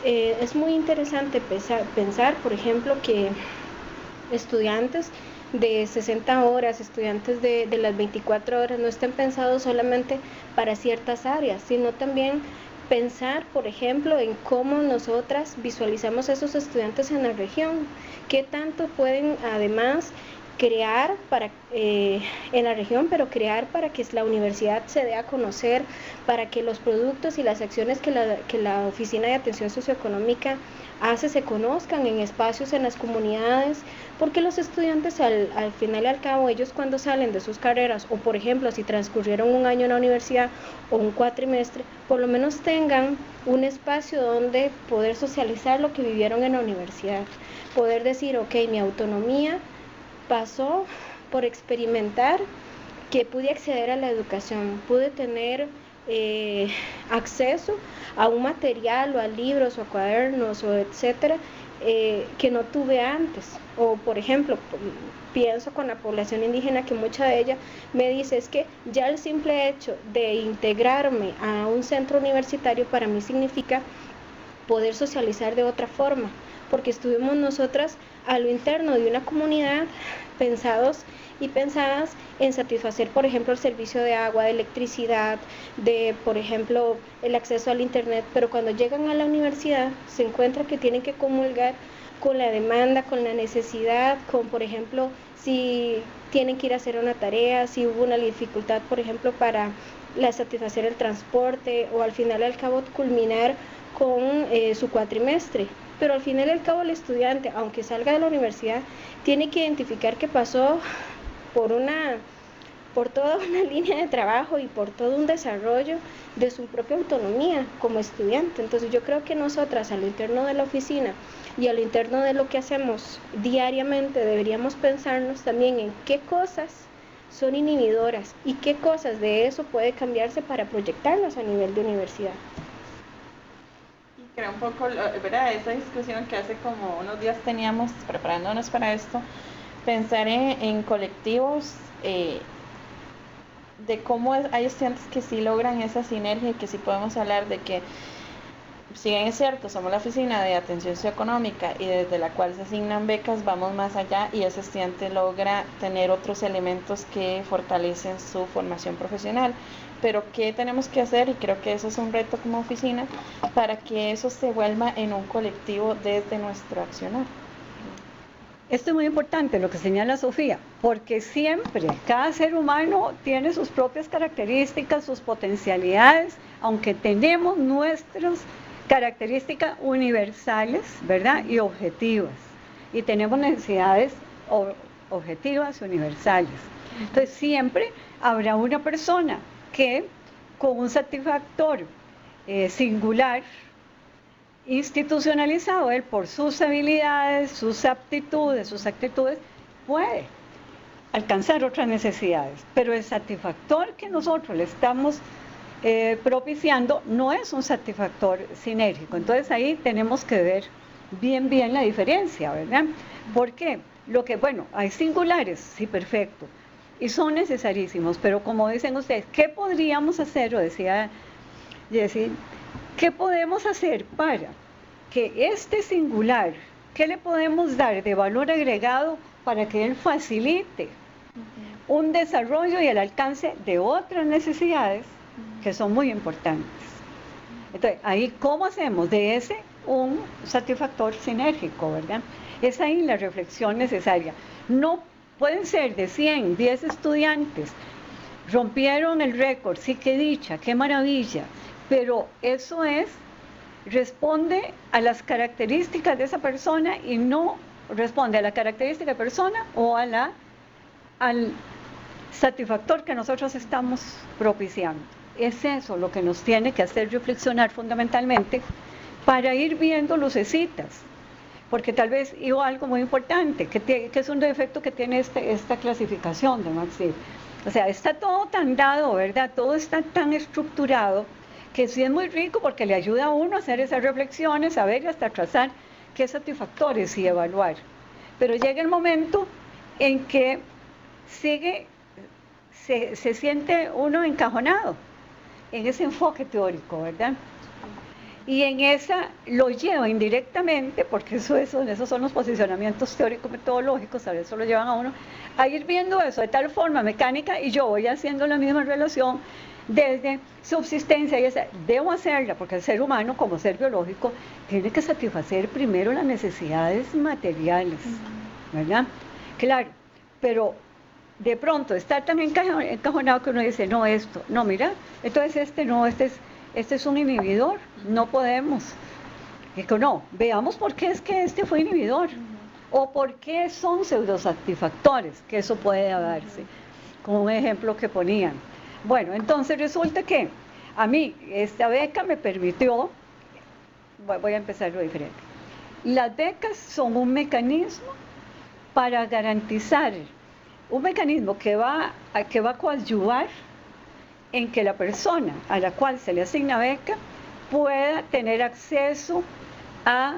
Es muy interesante pensar, por ejemplo, que estudiantes de 60 horas, estudiantes de las 24 horas, no estén pensados solamente para ciertas áreas, sino también pensar, por ejemplo, en cómo nosotras visualizamos a esos estudiantes en la región, qué tanto pueden además crear en la región, pero crear para que la universidad se dé a conocer, para que los productos y las acciones que la Oficina de Atención Socioeconómica hace se conozcan en espacios, en las comunidades, porque los estudiantes al final y al cabo, ellos cuando salen de sus carreras, o por ejemplo si transcurrieron un año en la universidad o un cuatrimestre, por lo menos tengan un espacio donde poder socializar lo que vivieron en la universidad, poder decir, mi autonomía pasó por experimentar que pude acceder a la educación, pude tener acceso a un material o a libros o a cuadernos o etcétera que no tuve antes. O por ejemplo, pienso con la población indígena, que mucha de ella me dice es que ya el simple hecho de integrarme a un centro universitario para mí significa poder socializar de otra forma, porque estuvimos nosotras a lo interno de una comunidad pensados y pensadas en satisfacer, por ejemplo, el servicio de agua, de electricidad, de, por ejemplo, el acceso al internet, pero cuando llegan a la universidad se encuentran que tienen que comulgar con la demanda, con la necesidad, con, por ejemplo, si tienen que ir a hacer una tarea, si hubo una dificultad, por ejemplo, para satisfacer el transporte, o al final al cabo culminar con su cuatrimestre. Pero al final y al cabo el estudiante, aunque salga de la universidad, tiene que identificar que pasó por toda una línea de trabajo y por todo un desarrollo de su propia autonomía como estudiante. Entonces yo creo que nosotras a lo interno de la oficina y a lo interno de lo que hacemos diariamente deberíamos pensarnos también en qué cosas son inhibidoras y qué cosas de eso puede cambiarse para proyectarnos a nivel de universidad. Creo un poco, ¿verdad? Esa discusión que hace como unos días teníamos preparándonos para esto, pensar en colectivos, de cómo hay estudiantes que sí logran esa sinergia y que sí podemos hablar de que, si bien es cierto, somos la oficina de atención socioeconómica y desde la cual se asignan becas, vamos más allá y ese estudiante logra tener otros elementos que fortalecen su formación profesional. Pero ¿qué tenemos que hacer? Y creo que eso es un reto como oficina, para que eso se vuelva en un colectivo desde nuestro accionar. Esto es muy importante lo que señala Sofía, porque siempre cada ser humano tiene sus propias características, sus potencialidades, aunque tenemos nuestras características universales, ¿verdad? Y objetivas. Y tenemos necesidades objetivas y universales. Entonces siempre habrá una persona que con un satisfactor singular, institucionalizado él por sus habilidades, sus aptitudes, sus actitudes, puede alcanzar otras necesidades. Pero el satisfactor que nosotros le estamos propiciando no es un satisfactor sinérgico. Entonces ahí tenemos que ver bien la diferencia, ¿verdad? ¿Por qué? Hay singulares, sí, perfecto, y son necesarísimos, pero como dicen ustedes, ¿qué podríamos hacer? O decía Jessy, ¿qué podemos hacer para que este singular, qué le podemos dar de valor agregado para que él facilite un desarrollo y el alcance de otras necesidades que son muy importantes? Entonces, ahí, ¿cómo hacemos de ese un satisfactor sinérgico, verdad? Es ahí la reflexión necesaria. No pueden ser de 100, 10 estudiantes, rompieron el récord, sí, qué dicha, qué maravilla, pero eso responde a las características de esa persona y no responde a la característica de la persona o al satisfactor que nosotros estamos propiciando. Es eso lo que nos tiene que hacer reflexionar fundamentalmente para ir viendo lucecitas. Porque tal vez digo algo muy importante, que es un defecto que tiene esta clasificación de Maxwell. O sea, está todo tan dado, ¿verdad? Todo está tan estructurado que sí es muy rico porque le ayuda a uno a hacer esas reflexiones, a ver y hasta trazar qué satisfactores y evaluar. Pero llega el momento en que se siente uno encajonado en ese enfoque teórico, ¿verdad? Y en esa lo lleva indirectamente, porque esos son los posicionamientos teórico-metodológicos, a eso lo llevan a uno, a ir viendo eso de tal forma mecánica y yo voy haciendo la misma relación desde subsistencia y esa, debo hacerla, porque el ser humano como ser biológico tiene que satisfacer primero las necesidades materiales, ¿verdad? Claro, pero de pronto está tan encajonado que uno dice, no esto, no mira, entonces este es un inhibidor, no podemos. No, veamos por qué es que este fue inhibidor, o por qué son pseudosatisfactores, que eso puede darse, como un ejemplo que ponían. Bueno, entonces resulta que a mí esta beca me permitió, voy a empezarlo diferente, las becas son un mecanismo para garantizar, un mecanismo que va a coadyuvar en que la persona a la cual se le asigna beca pueda tener acceso a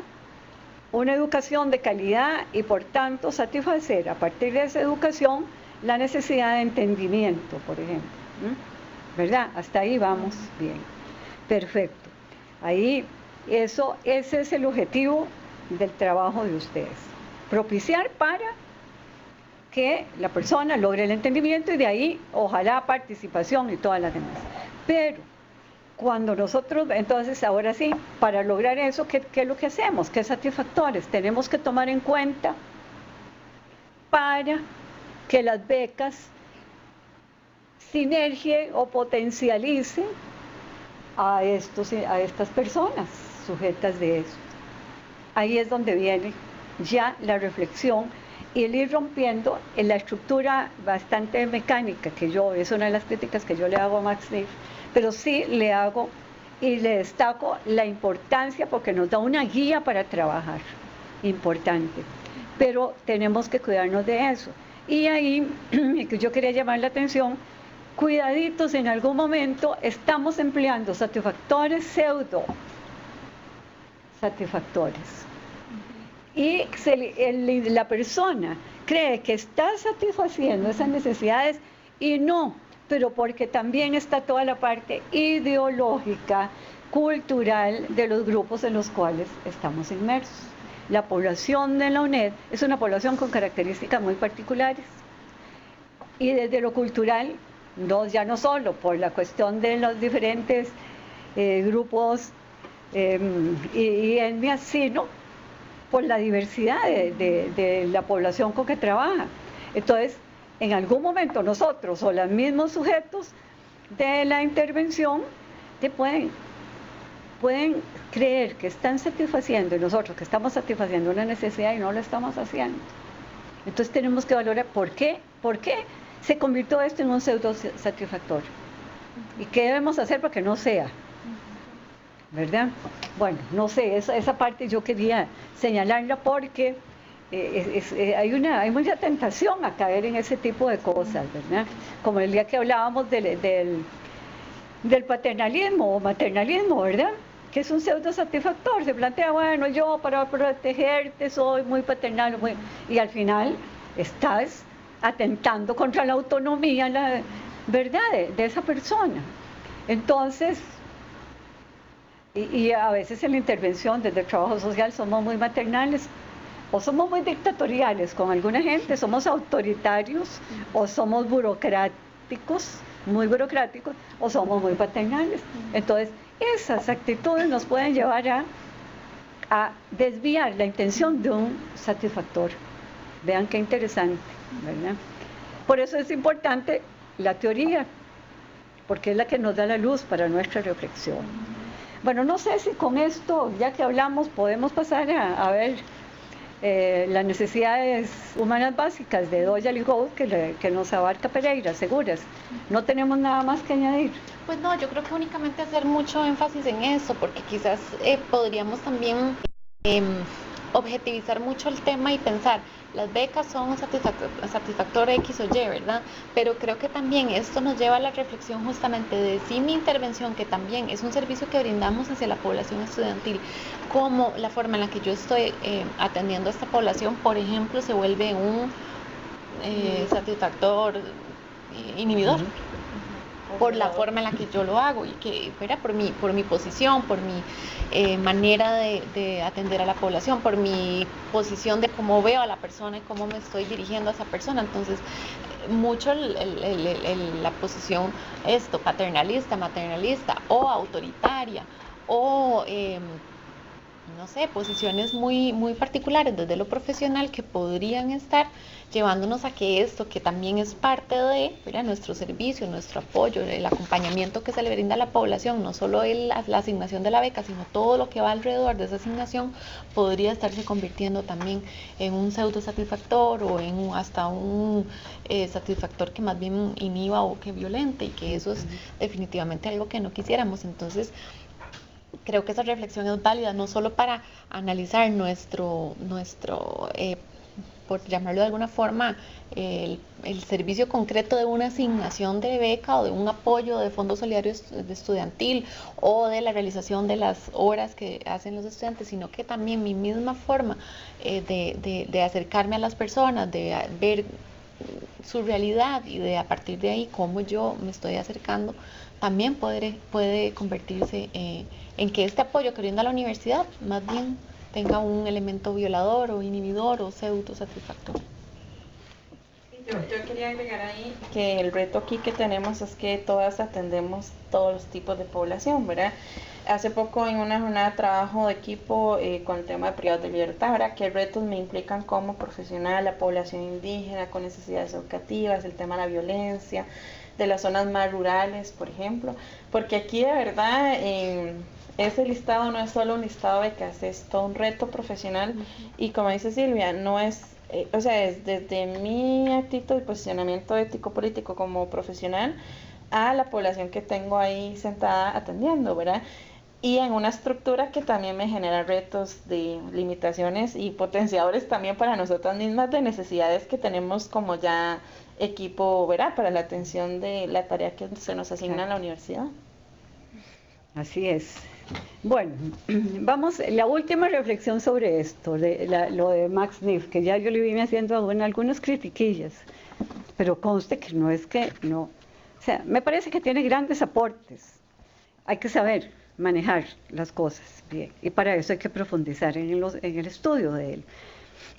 una educación de calidad y por tanto satisfacer a partir de esa educación la necesidad de entendimiento, por ejemplo. ¿Verdad? Hasta ahí vamos bien. Perfecto. Ahí, ese es el objetivo del trabajo de ustedes. Propiciar para que la persona logre el entendimiento y de ahí, ojalá, participación y todas las demás. Pero, cuando nosotros, entonces, ahora sí, para lograr eso, ¿qué es lo que hacemos? ¿Qué satisfactores tenemos que tomar en cuenta para que las becas sinergien o potencialicen a estas personas sujetas de eso? Ahí es donde viene ya la reflexión y el ir rompiendo en la estructura bastante mecánica es una de las críticas que yo le hago a Max Neff, pero sí le hago y le destaco la importancia porque nos da una guía para trabajar, importante, pero tenemos que cuidarnos de eso. Y ahí yo quería llamar la atención, cuidaditos, en algún momento estamos empleando satisfactores pseudo satisfactores. Y la persona cree que está satisfaciendo esas necesidades y no, pero porque también está toda la parte ideológica, cultural de los grupos en los cuales estamos inmersos. La población de la UNED es una población con características muy particulares y desde lo cultural, ya no solo por la cuestión de los diferentes grupos y etnias, sino por la diversidad de la población con que trabaja. Entonces, en algún momento nosotros o los mismos sujetos de la intervención pueden creer que están satisfaciendo y nosotros que estamos satisfaciendo una necesidad y no lo estamos haciendo. Entonces tenemos que valorar por qué se convirtió esto en un pseudo satisfactor y qué debemos hacer para que no sea, ¿verdad? Bueno, no sé, esa parte yo quería señalarla porque hay mucha tentación a caer en ese tipo de cosas, ¿verdad? Como el día que hablábamos del paternalismo o maternalismo, ¿verdad? Que es un pseudo satisfactor, se plantea, bueno, yo para protegerte soy muy paternal, y al final estás atentando contra la autonomía, ¿verdad? De esa persona. Entonces, Y a veces en la intervención desde el trabajo social somos muy maternales o somos muy dictatoriales con alguna gente, somos autoritarios o somos burocráticos, muy burocráticos, o somos muy paternales. Entonces, esas actitudes nos pueden llevar a desviar la intención de un satisfactor. Vean qué interesante, ¿verdad? Por eso es importante la teoría, porque es la que nos da la luz para nuestra reflexión. Bueno, no sé si con esto, ya que hablamos, podemos pasar a ver las necesidades humanas básicas de Doyle y Gould que nos abarca Pereira, seguras. No tenemos nada más que añadir. Pues no, yo creo que únicamente hacer mucho énfasis en eso, porque quizás podríamos también objetivizar mucho el tema y pensar, las becas son un satisfactor X o Y, ¿verdad? Pero creo que también esto nos lleva a la reflexión justamente de si mi intervención, que también es un servicio que brindamos hacia la población estudiantil, como la forma en la que yo estoy atendiendo a esta población, por ejemplo, se vuelve un satisfactor inhibidor. Por la forma en la que yo lo hago y que fuera por mi posición, por mi manera de atender a la población, por mi posición de cómo veo a la persona y cómo me estoy dirigiendo a esa persona. Entonces, mucho la posición paternalista, maternalista o autoritaria o no sé, posiciones muy, muy particulares desde lo profesional que podrían estar llevándonos a que esto, que también es parte de, ¿verdad?, nuestro servicio, nuestro apoyo, el acompañamiento que se le brinda a la población, no solo la asignación de la beca, sino todo lo que va alrededor de esa asignación, podría estarse convirtiendo también en un pseudo satisfactor o en hasta un satisfactor que más bien inhiba o que violente, y que eso es definitivamente algo que no quisiéramos. Entonces, creo que esa reflexión es válida no solo para analizar nuestro por llamarlo de alguna forma, el servicio concreto de una asignación de beca o de un apoyo de fondos solidarios de estudiantil o de la realización de las horas que hacen los estudiantes, sino que también mi misma forma de acercarme a las personas, de ver su realidad y de a partir de ahí cómo yo me estoy acercando, también puede convertirse en que este apoyo que brinda la universidad más bien tenga un elemento violador o inhibidor o pseudo satisfactor. Yo quería agregar ahí que el reto aquí que tenemos es que todas atendemos todos los tipos de población, ¿verdad? Hace poco en una jornada de trabajo de equipo con el tema de privados de libertad, ¿verdad?, qué retos me implican como profesional, la población indígena con necesidades educativas, el tema de la violencia, de las zonas más rurales, por ejemplo, porque aquí de verdad ese listado no es solo un listado de becas, es todo un reto profesional. Y como dice Silvia, no es, o sea, es desde mi actitud y posicionamiento ético-político como profesional a la población que tengo ahí sentada atendiendo, ¿verdad? Y en una estructura que también me genera retos de limitaciones y potenciadores también para nosotras mismas de necesidades que tenemos como ya equipo, ¿verdad?, para la atención de la tarea que se nos asigna en la universidad. Así es. Bueno, vamos, la última reflexión sobre esto, lo de Max Neff, que ya yo le vine haciendo algunas critiquillas, pero conste que no es que no. O sea, me parece que tiene grandes aportes. Hay que saber manejar las cosas bien, y para eso hay que profundizar en el estudio de él.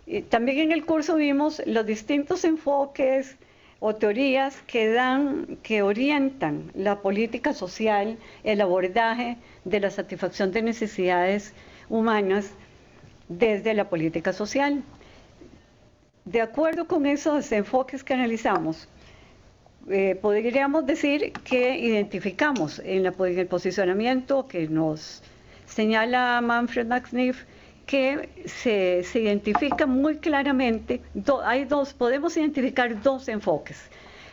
Y también en el curso vimos los distintos enfoques o teorías que orientan la política social, el abordaje de la satisfacción de necesidades humanas desde la política social. De acuerdo con esos enfoques que analizamos, podríamos decir que identificamos en el posicionamiento que nos señala Manfred Max Neff, que se identifica muy claramente, podemos identificar dos enfoques.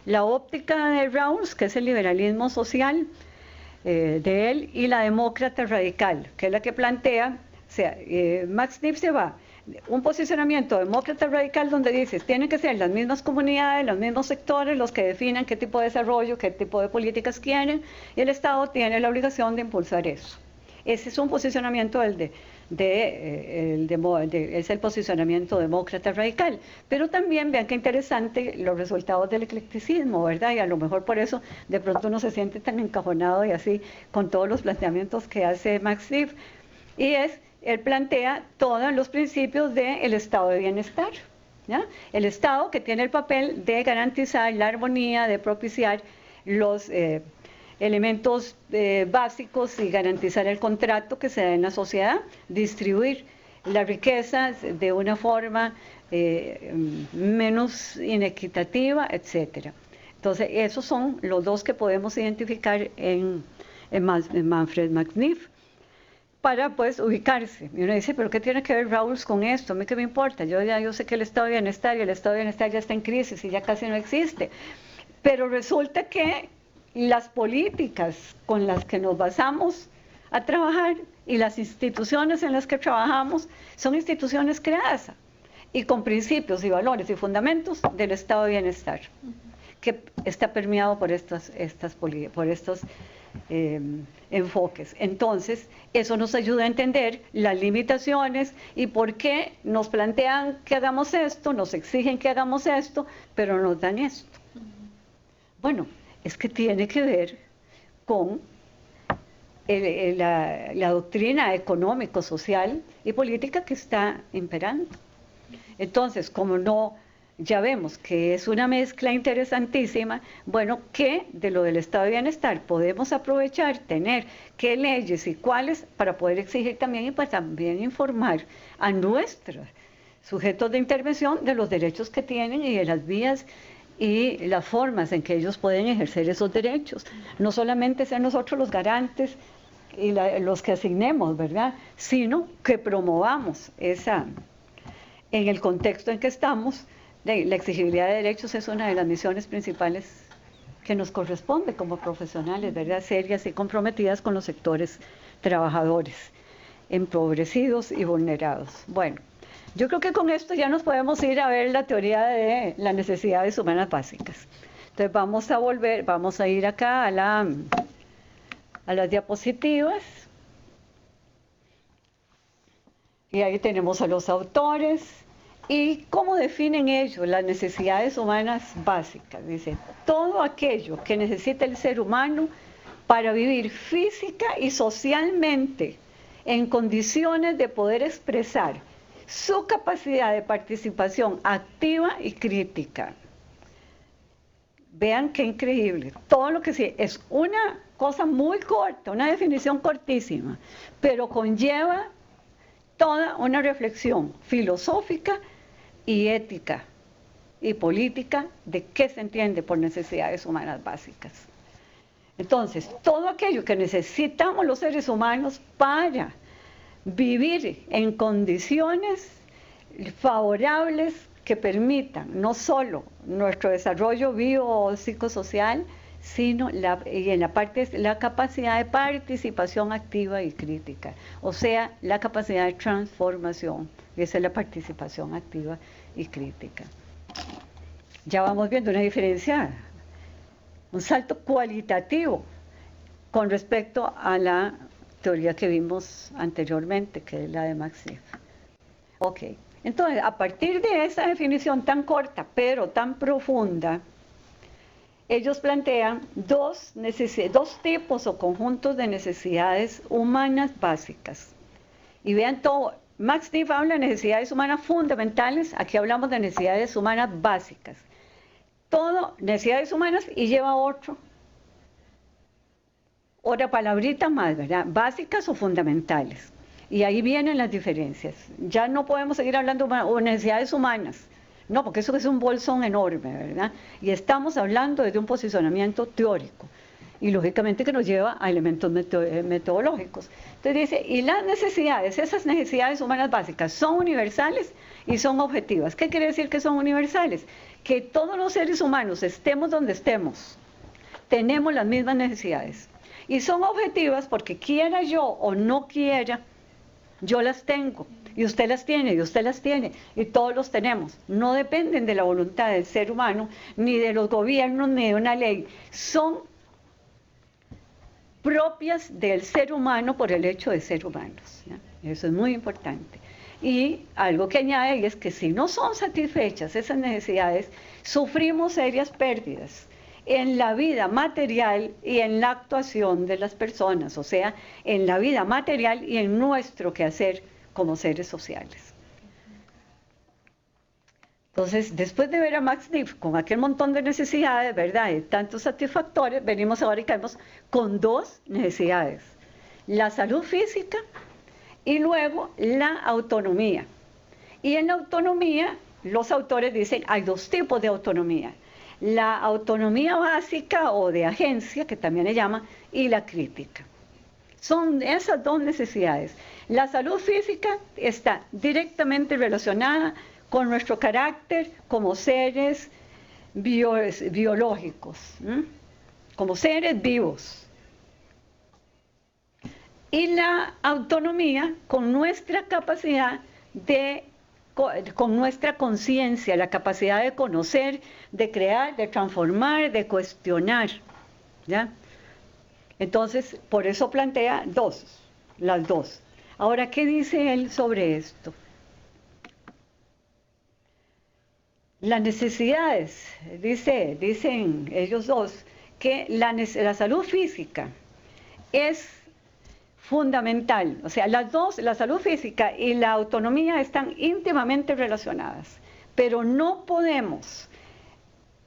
La óptica de Rawls, que es el liberalismo social de él, y la demócrata radical, que es la que plantea, o sea, Max Neff se va un posicionamiento demócrata radical donde dices, tienen que ser las mismas comunidades, los mismos sectores los que definan qué tipo de desarrollo, qué tipo de políticas quieren, y el Estado tiene la obligación de impulsar eso. Ese es un posicionamiento del es el posicionamiento demócrata radical. Pero también vean qué interesante los resultados del eclecticismo, ¿verdad? Y a lo mejor por eso de pronto uno se siente tan encajonado y así con todos los planteamientos que hace Max Neff. Y él plantea todos los principios del estado de bienestar, ¿ya? El Estado que tiene el papel de garantizar la armonía, de propiciar los elementos básicos y garantizar el contrato que se da en la sociedad, distribuir la riqueza de una forma menos inequitativa, etc. Entonces, esos son los dos que podemos identificar en Manfred Max Neff para pues ubicarse. Y uno dice, ¿pero qué tiene que ver Rawls con esto? ¿A mí qué me importa? Yo sé que el estado de bienestar y el estado de bienestar ya está en crisis y ya casi no existe. Pero resulta que las políticas con las que nos basamos a trabajar y las instituciones en las que trabajamos son instituciones creadas y con principios y valores y fundamentos del estado de bienestar, que está permeado por estos enfoques. Entonces, eso nos ayuda a entender las limitaciones y por qué nos plantean que hagamos esto, nos exigen que hagamos esto, pero nos dan esto. Bueno, es que tiene que ver con la doctrina económico, social y política que está imperando. Entonces, como ya vemos que es una mezcla interesantísima, bueno, ¿qué de lo del estado de bienestar podemos aprovechar, tener qué leyes y cuáles para poder exigir también y para también informar a nuestros sujetos de intervención de los derechos que tienen y de las vías y las formas en que ellos pueden ejercer esos derechos? No solamente ser nosotros los garantes y los que asignemos, ¿verdad?, sino que promovamos en el contexto en que estamos. La exigibilidad de derechos es una de las misiones principales que nos corresponde como profesionales, ¿verdad?, serias y comprometidas con los sectores trabajadores, empobrecidos y vulnerados. Bueno, yo creo que con esto ya nos podemos ir a ver la teoría de las necesidades humanas básicas. Entonces vamos a ir acá a las diapositivas. Y ahí tenemos a los autores. ¿Y cómo definen ellos las necesidades humanas básicas? Dice, todo aquello que necesita el ser humano para vivir física y socialmente en condiciones de poder expresar su capacidad de participación activa y crítica. Vean qué increíble. Todo lo que sí es una cosa muy corta, una definición cortísima, pero conlleva toda una reflexión filosófica y ética y política de qué se entiende por necesidades humanas básicas. Entonces, todo aquello que necesitamos los seres humanos para vivir en condiciones favorables que permitan no solo nuestro desarrollo biopsicosocial, sino la capacidad de participación activa y crítica, o sea, la capacidad de transformación, y esa es la participación activa y crítica. Ya vamos viendo una diferencia, un salto cualitativo con respecto a la teoría que vimos anteriormente, que es la de Max Neff. Ok, entonces, a partir de esa definición tan corta, pero tan profunda, ellos plantean dos tipos o conjuntos de necesidades humanas básicas. Y vean todo, Max Neff habla de necesidades humanas fundamentales, aquí hablamos de necesidades humanas básicas. Todo, necesidades humanas, y lleva otra palabrita más, ¿verdad? Básicas o fundamentales. Y ahí vienen las diferencias. Ya no podemos seguir hablando de necesidades humanas. No, porque eso es un bolsón enorme, ¿verdad? Y estamos hablando desde un posicionamiento teórico. Y lógicamente que nos lleva a elementos metodológicos. Entonces dice, y las necesidades, esas necesidades humanas básicas, son universales y son objetivas. ¿Qué quiere decir que son universales? Que todos los seres humanos, estemos donde estemos, tenemos las mismas necesidades. Y son objetivas porque quiera yo o no quiera, yo las tengo. Y usted las tiene, y usted las tiene, y todos los tenemos. No dependen de la voluntad del ser humano, ni de los gobiernos, ni de una ley. Son propias del ser humano por el hecho de ser humanos, ¿ya? Eso es muy importante. Y algo que añade es que si no son satisfechas esas necesidades, sufrimos serias pérdidas en la vida material y en la actuación de las personas, o sea, en la vida material y en nuestro quehacer como seres sociales. Entonces, después de ver a Max Neff con aquel montón de necesidades, ¿verdad?, de tantos satisfactores, venimos ahora y caemos con dos necesidades: la salud física y luego la autonomía. Y en la autonomía, los autores dicen, hay dos tipos de autonomía: la autonomía básica o de agencia, que también le llama, y la crítica. Son esas dos necesidades. La salud física está directamente relacionada con nuestro carácter como seres biológicos, como seres vivos. Y la autonomía con nuestra capacidad con nuestra conciencia, la capacidad de conocer, de crear, de transformar, de cuestionar, ¿ya? Entonces, por eso plantea las dos. Ahora, ¿qué dice él sobre esto? Las necesidades, dicen ellos dos, que la salud física es fundamental. O sea, las dos, la salud física y la autonomía, están íntimamente relacionadas, pero no podemos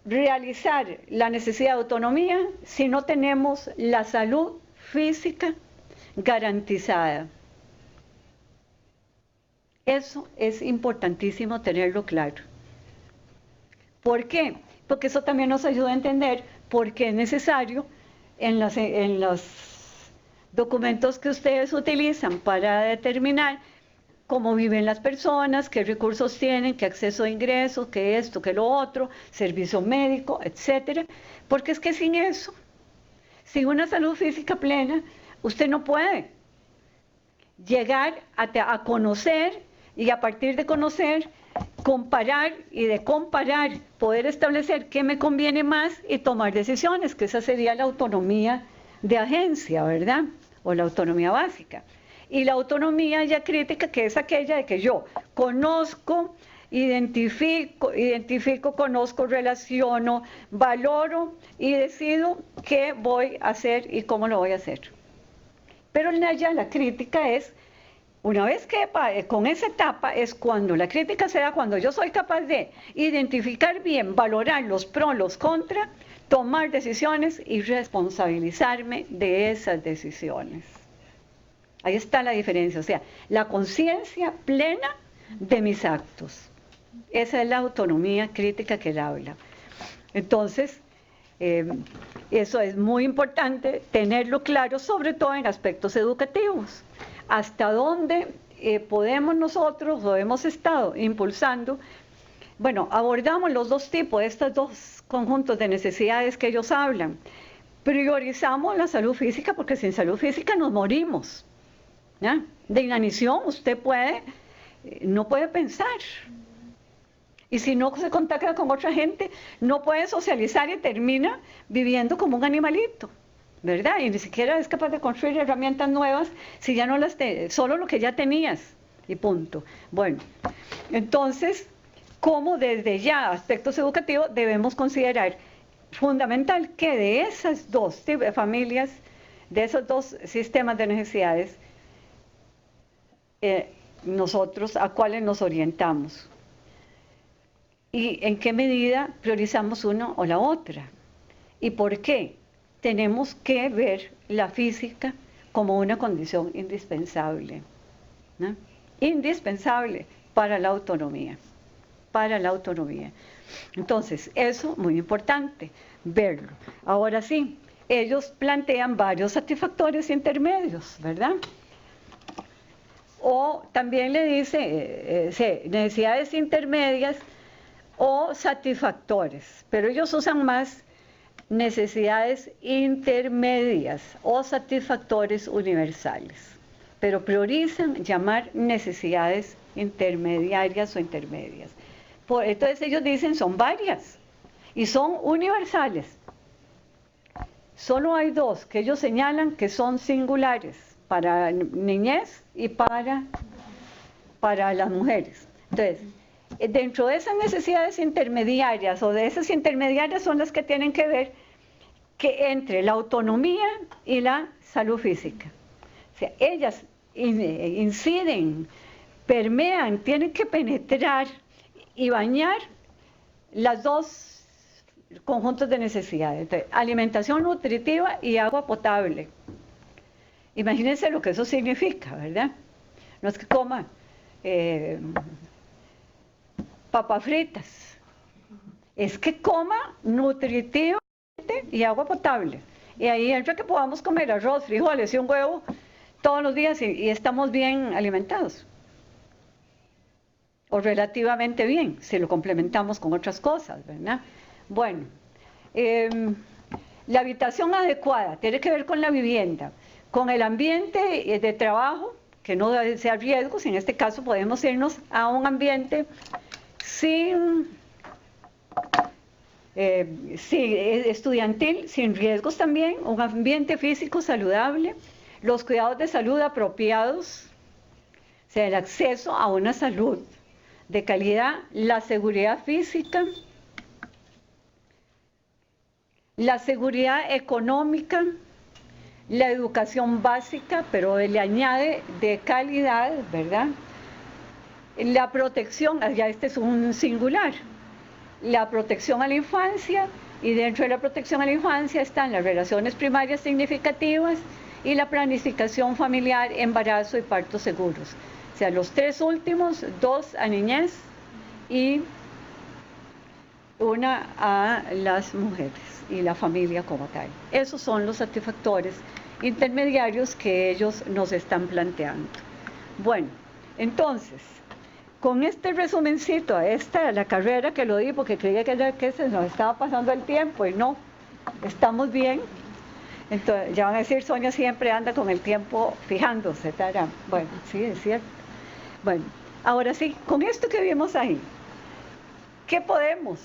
realizar la necesidad de autonomía si no tenemos la salud física garantizada. Eso es importantísimo tenerlo claro. ¿Por qué? Porque eso también nos ayuda a entender por qué es necesario en los documentos que ustedes utilizan para determinar cómo viven las personas, qué recursos tienen, qué acceso a ingresos, qué esto, qué lo otro, servicio médico, etcétera. Porque es que sin eso, sin una salud física plena, usted no puede llegar a conocer, y a partir de conocer, comparar, y de comparar poder establecer qué me conviene más y tomar decisiones, que esa sería la autonomía de agencia, ¿verdad? O la autonomía básica. Y la autonomía ya crítica, que es aquella de que yo conozco, identifico, conozco, relaciono, valoro y decido qué voy a hacer y cómo lo voy a hacer. Pero ya la crítica es, una vez que con esa etapa, es cuando la crítica se da, cuando yo soy capaz de identificar bien, valorar los pros, los contras, tomar decisiones y responsabilizarme de esas decisiones. Ahí está la diferencia, o sea, la conciencia plena de mis actos. Esa es la autonomía crítica que él habla. Entonces, eso es muy importante tenerlo claro, sobre todo en aspectos educativos. Hasta dónde podemos nosotros, o hemos estado impulsando, bueno, abordamos los dos tipos, estos dos conjuntos de necesidades que ellos hablan. Priorizamos la salud física, porque sin salud física nos morimos, ¿ya? De inanición usted no puede pensar. Y si no se contacta con otra gente, no puede socializar y termina viviendo como un animalito, ¿verdad? Y ni siquiera es capaz de construir herramientas nuevas si ya no las solo lo que ya tenías y punto. Bueno, entonces, ¿cómo desde ya aspectos educativos debemos considerar fundamental que de esas dos familias, de esos dos sistemas de necesidades, nosotros a cuáles nos orientamos? ¿Y en qué medida priorizamos uno o la otra? ¿Y por qué? Tenemos que ver la física como una condición indispensable, ¿no? Indispensable para la autonomía, Entonces, eso muy importante, verlo. Ahora sí, ellos plantean varios satisfactores intermedios, ¿verdad? O también le dice necesidades intermedias o satisfactores, pero ellos usan más necesidades intermedias o satisfactores universales, pero priorizan llamar necesidades intermediarias o intermedias. Entonces ellos dicen son varias y son universales. Solo hay dos que ellos señalan que son singulares para niñez y para las mujeres. Entonces, dentro de esas necesidades intermediarias, o de esas intermediarias son las que tienen que ver entre la autonomía y la salud física. O sea, ellas inciden, permean, tienen que penetrar y bañar las dos conjuntos de necesidades. Entonces, alimentación nutritiva y agua potable. Imagínense lo que eso significa, ¿verdad? No es que coma papas fritas, es que coma nutritivamente y agua potable. Y ahí entra que podamos comer arroz, frijoles y un huevo todos los días y estamos bien alimentados. O relativamente bien, si lo complementamos con otras cosas, ¿verdad? Bueno, la habitación adecuada tiene que ver con la vivienda, con el ambiente de trabajo, que no sea riesgos. En este caso podemos irnos a un ambiente estudiantil, sin riesgos también, un ambiente físico saludable, los cuidados de salud apropiados, o sea, el acceso a una salud de calidad, la seguridad física, la seguridad económica, la educación básica, pero le añade de calidad, ¿verdad? La protección, ya este es un singular, la protección a la infancia, y dentro de la protección a la infancia están las relaciones primarias significativas y la planificación familiar, embarazo y partos seguros. O sea, los tres últimos, 2 a niñez y 1 a las mujeres y la familia como tal. Esos son los satisfactores intermediarios que ellos nos están planteando. Bueno, entonces, con este resumencito, la carrera que lo di porque creía que se nos estaba pasando el tiempo y no, estamos bien. Entonces, ya van a decir, Sonia siempre anda con el tiempo fijándose, ¿tará? Bueno, sí, es cierto. Bueno, ahora sí, con esto que vimos ahí, ¿qué podemos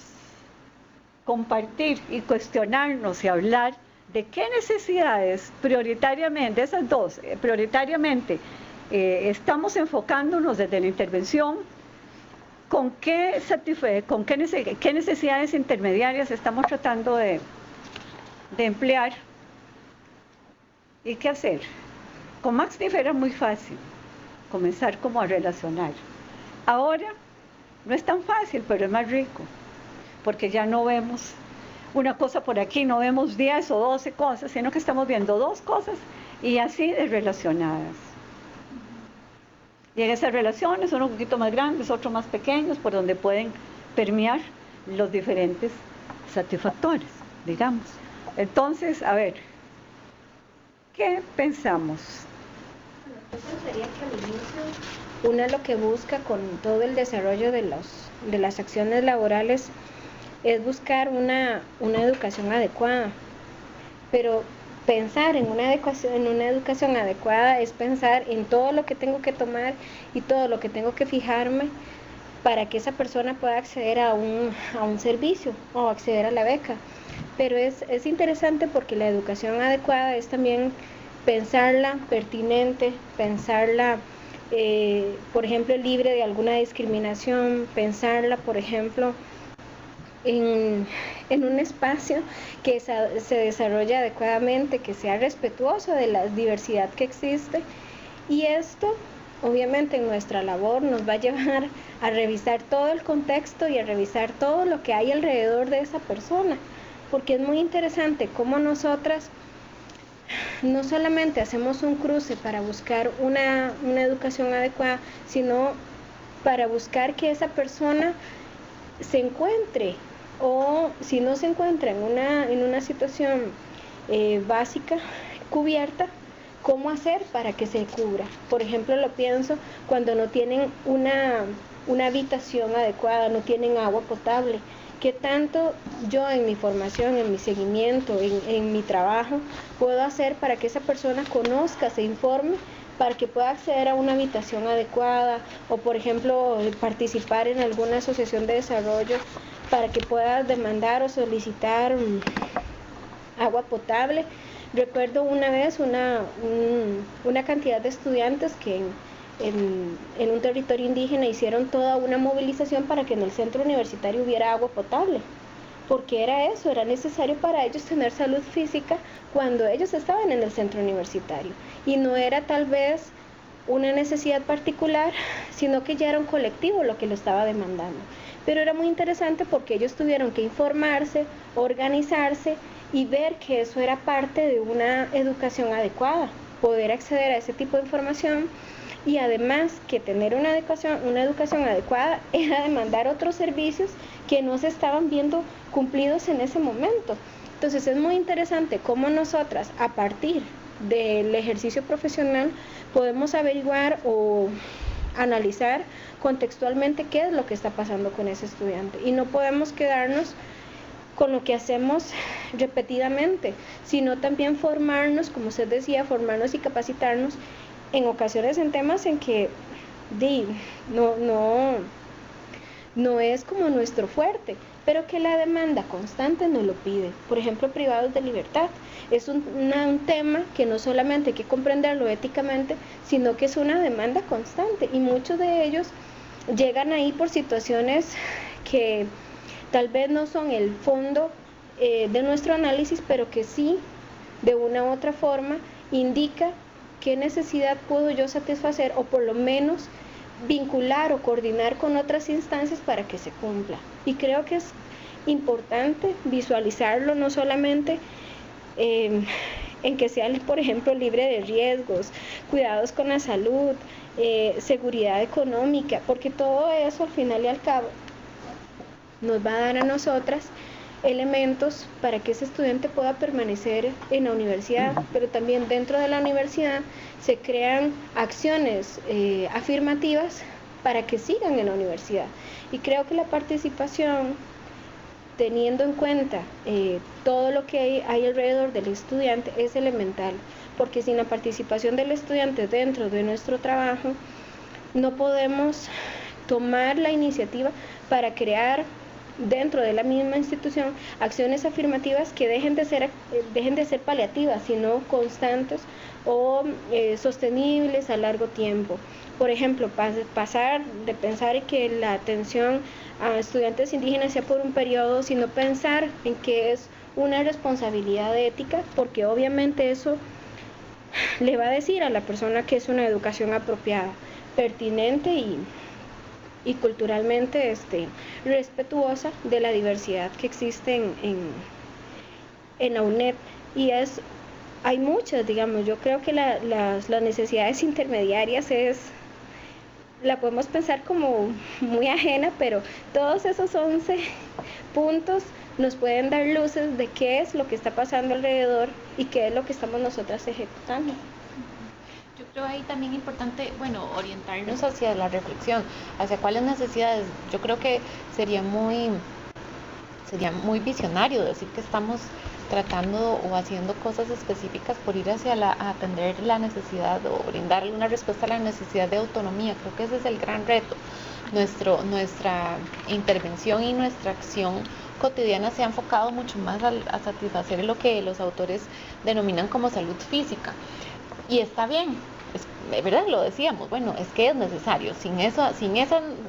compartir y cuestionarnos y hablar de qué necesidades prioritariamente, esas dos, prioritariamente, estamos enfocándonos desde la intervención, con qué necesidades intermediarias estamos tratando de emplear y qué hacer? Con Max era muy fácil comenzar como a relacionar. Ahora no es tan fácil, pero es más rico, porque ya no vemos una cosa por aquí, no vemos 10 o 12 cosas, sino que estamos viendo 2 cosas y así de relacionadas. Y en esas relaciones, uno un poquito más grandes, otros más pequeños, por donde pueden permear los diferentes satisfactores, digamos. Entonces, a ver, ¿qué pensamos? Yo pensaría que al inicio uno lo que busca con todo el desarrollo de las acciones laborales es buscar una educación adecuada, pero pensar en una educación adecuada es pensar en todo lo que tengo que tomar y todo lo que tengo que fijarme para que esa persona pueda acceder a un servicio o acceder a la beca. Pero es interesante porque la educación adecuada es también pensarla pertinente, pensarla, por ejemplo, libre de alguna discriminación, pensarla, por ejemplo, en un espacio que se desarrolle adecuadamente, que sea respetuoso de la diversidad que existe. Y esto, obviamente, en nuestra labor nos va a llevar a revisar todo el contexto y a revisar todo lo que hay alrededor de esa persona, porque es muy interesante cómo nosotras no solamente hacemos un cruce para buscar una educación adecuada, sino para buscar que esa persona se encuentre, o si no se encuentra en una situación básica, cubierta, ¿cómo hacer para que se cubra? Por ejemplo, lo pienso cuando no tienen una habitación adecuada, no tienen agua potable. ¿Qué tanto yo en mi formación, en mi seguimiento, en mi trabajo, puedo hacer para que esa persona conozca, se informe, para que pueda acceder a una habitación adecuada, o por ejemplo participar en alguna asociación de desarrollo para que pueda demandar o solicitar agua potable? Recuerdo una vez una cantidad de estudiantes que en un territorio indígena hicieron toda una movilización para que en el centro universitario hubiera agua potable, porque era eso, era necesario para ellos tener salud física cuando ellos estaban en el centro universitario, y no era tal vez una necesidad particular, sino que ya era un colectivo lo que lo estaba demandando. Pero era muy interesante porque ellos tuvieron que informarse, organizarse y ver que eso era parte de una educación adecuada, poder acceder a ese tipo de información, y además que tener una educación adecuada era demandar otros servicios que no se estaban viendo cumplidos en ese momento. Entonces es muy interesante cómo nosotras, a partir del ejercicio profesional, podemos averiguar o analizar contextualmente qué es lo que está pasando con ese estudiante, y no podemos quedarnos con lo que hacemos repetidamente, sino también formarnos, como usted decía, formarnos y capacitarnos en ocasiones en temas en que no es como nuestro fuerte, pero que la demanda constante nos lo pide. Por ejemplo, privados de libertad. Es un tema que no solamente hay que comprenderlo éticamente, sino que es una demanda constante, y muchos de ellos llegan ahí por situaciones que tal vez no son el fondo de nuestro análisis, pero que sí, de una u otra forma, indica qué necesidad puedo yo satisfacer, o por lo menos vincular o coordinar con otras instancias para que se cumpla. Y creo que es importante visualizarlo, no solamente en que sea, por ejemplo, libre de riesgos, cuidados con la salud, seguridad económica, porque todo eso al final y al cabo nos va a dar a nosotras elementos para que ese estudiante pueda permanecer en la universidad, pero también dentro de la universidad se crean acciones afirmativas para que sigan en la universidad. Y creo que la participación, teniendo en cuenta todo lo que hay alrededor del estudiante, es elemental, porque sin la participación del estudiante dentro de nuestro trabajo, no podemos tomar la iniciativa para crear dentro de la misma institución acciones afirmativas que dejen de ser paliativas, sino constantes o sostenibles a largo tiempo. Por ejemplo, pasar de pensar que la atención a estudiantes indígenas sea por un periodo, sino pensar en que es una responsabilidad ética, porque obviamente eso le va a decir a la persona que es una educación apropiada, pertinente y culturalmente respetuosa de la diversidad que existe en la UNED. Y hay muchas, digamos, yo creo que las necesidades intermediarias la podemos pensar como muy ajena, pero todos esos 11 puntos nos pueden dar luces de qué es lo que está pasando alrededor y qué es lo que estamos nosotras ejecutando. Yo creo ahí también importante, orientarnos hacia la reflexión, hacia cuáles necesidades. Yo creo que sería muy visionario decir que estamos tratando o haciendo cosas específicas por ir hacia atender la necesidad o brindarle una respuesta a la necesidad de autonomía. Creo que ese es el gran reto. Nuestra intervención y nuestra acción cotidiana se ha enfocado mucho más a satisfacer lo que los autores denominan como salud física. Y está bien, ¿verdad? Lo decíamos, es que es necesario. Sin esa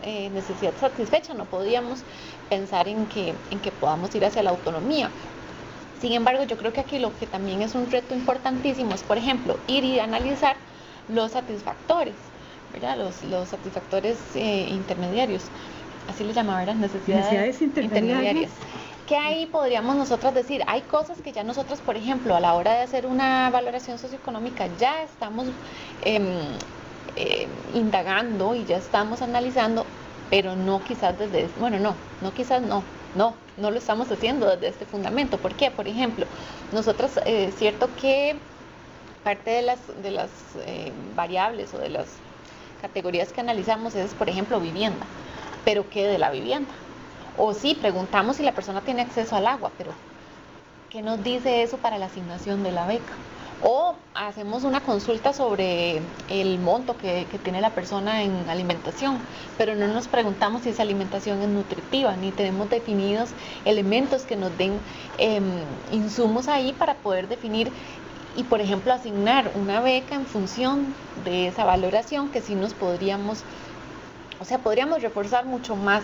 necesidad satisfecha no podíamos pensar en que podamos ir hacia la autonomía. Sin embargo, yo creo que aquí lo que también es un reto importantísimo es, por ejemplo, ir y analizar los satisfactores, ¿verdad? Los satisfactores intermediarios, así les llamaba, ¿verdad? Necesidades intermediarias. ¿Qué ahí podríamos nosotras decir? Hay cosas que ya nosotros, por ejemplo, a la hora de hacer una valoración socioeconómica ya estamos indagando y ya estamos analizando, pero no quizás no lo estamos haciendo desde este fundamento. ¿Por qué? Por ejemplo, nosotros, cierto que parte de las variables o de las categorías que analizamos es, por ejemplo, vivienda, pero ¿qué de la vivienda? O sí, preguntamos si la persona tiene acceso al agua, pero ¿qué nos dice eso para la asignación de la beca? O hacemos una consulta sobre el monto que tiene la persona en alimentación, pero no nos preguntamos si esa alimentación es nutritiva, ni tenemos definidos elementos que nos den insumos ahí para poder definir y por ejemplo asignar una beca en función de esa valoración, que sí nos podríamos, o sea, podríamos reforzar mucho más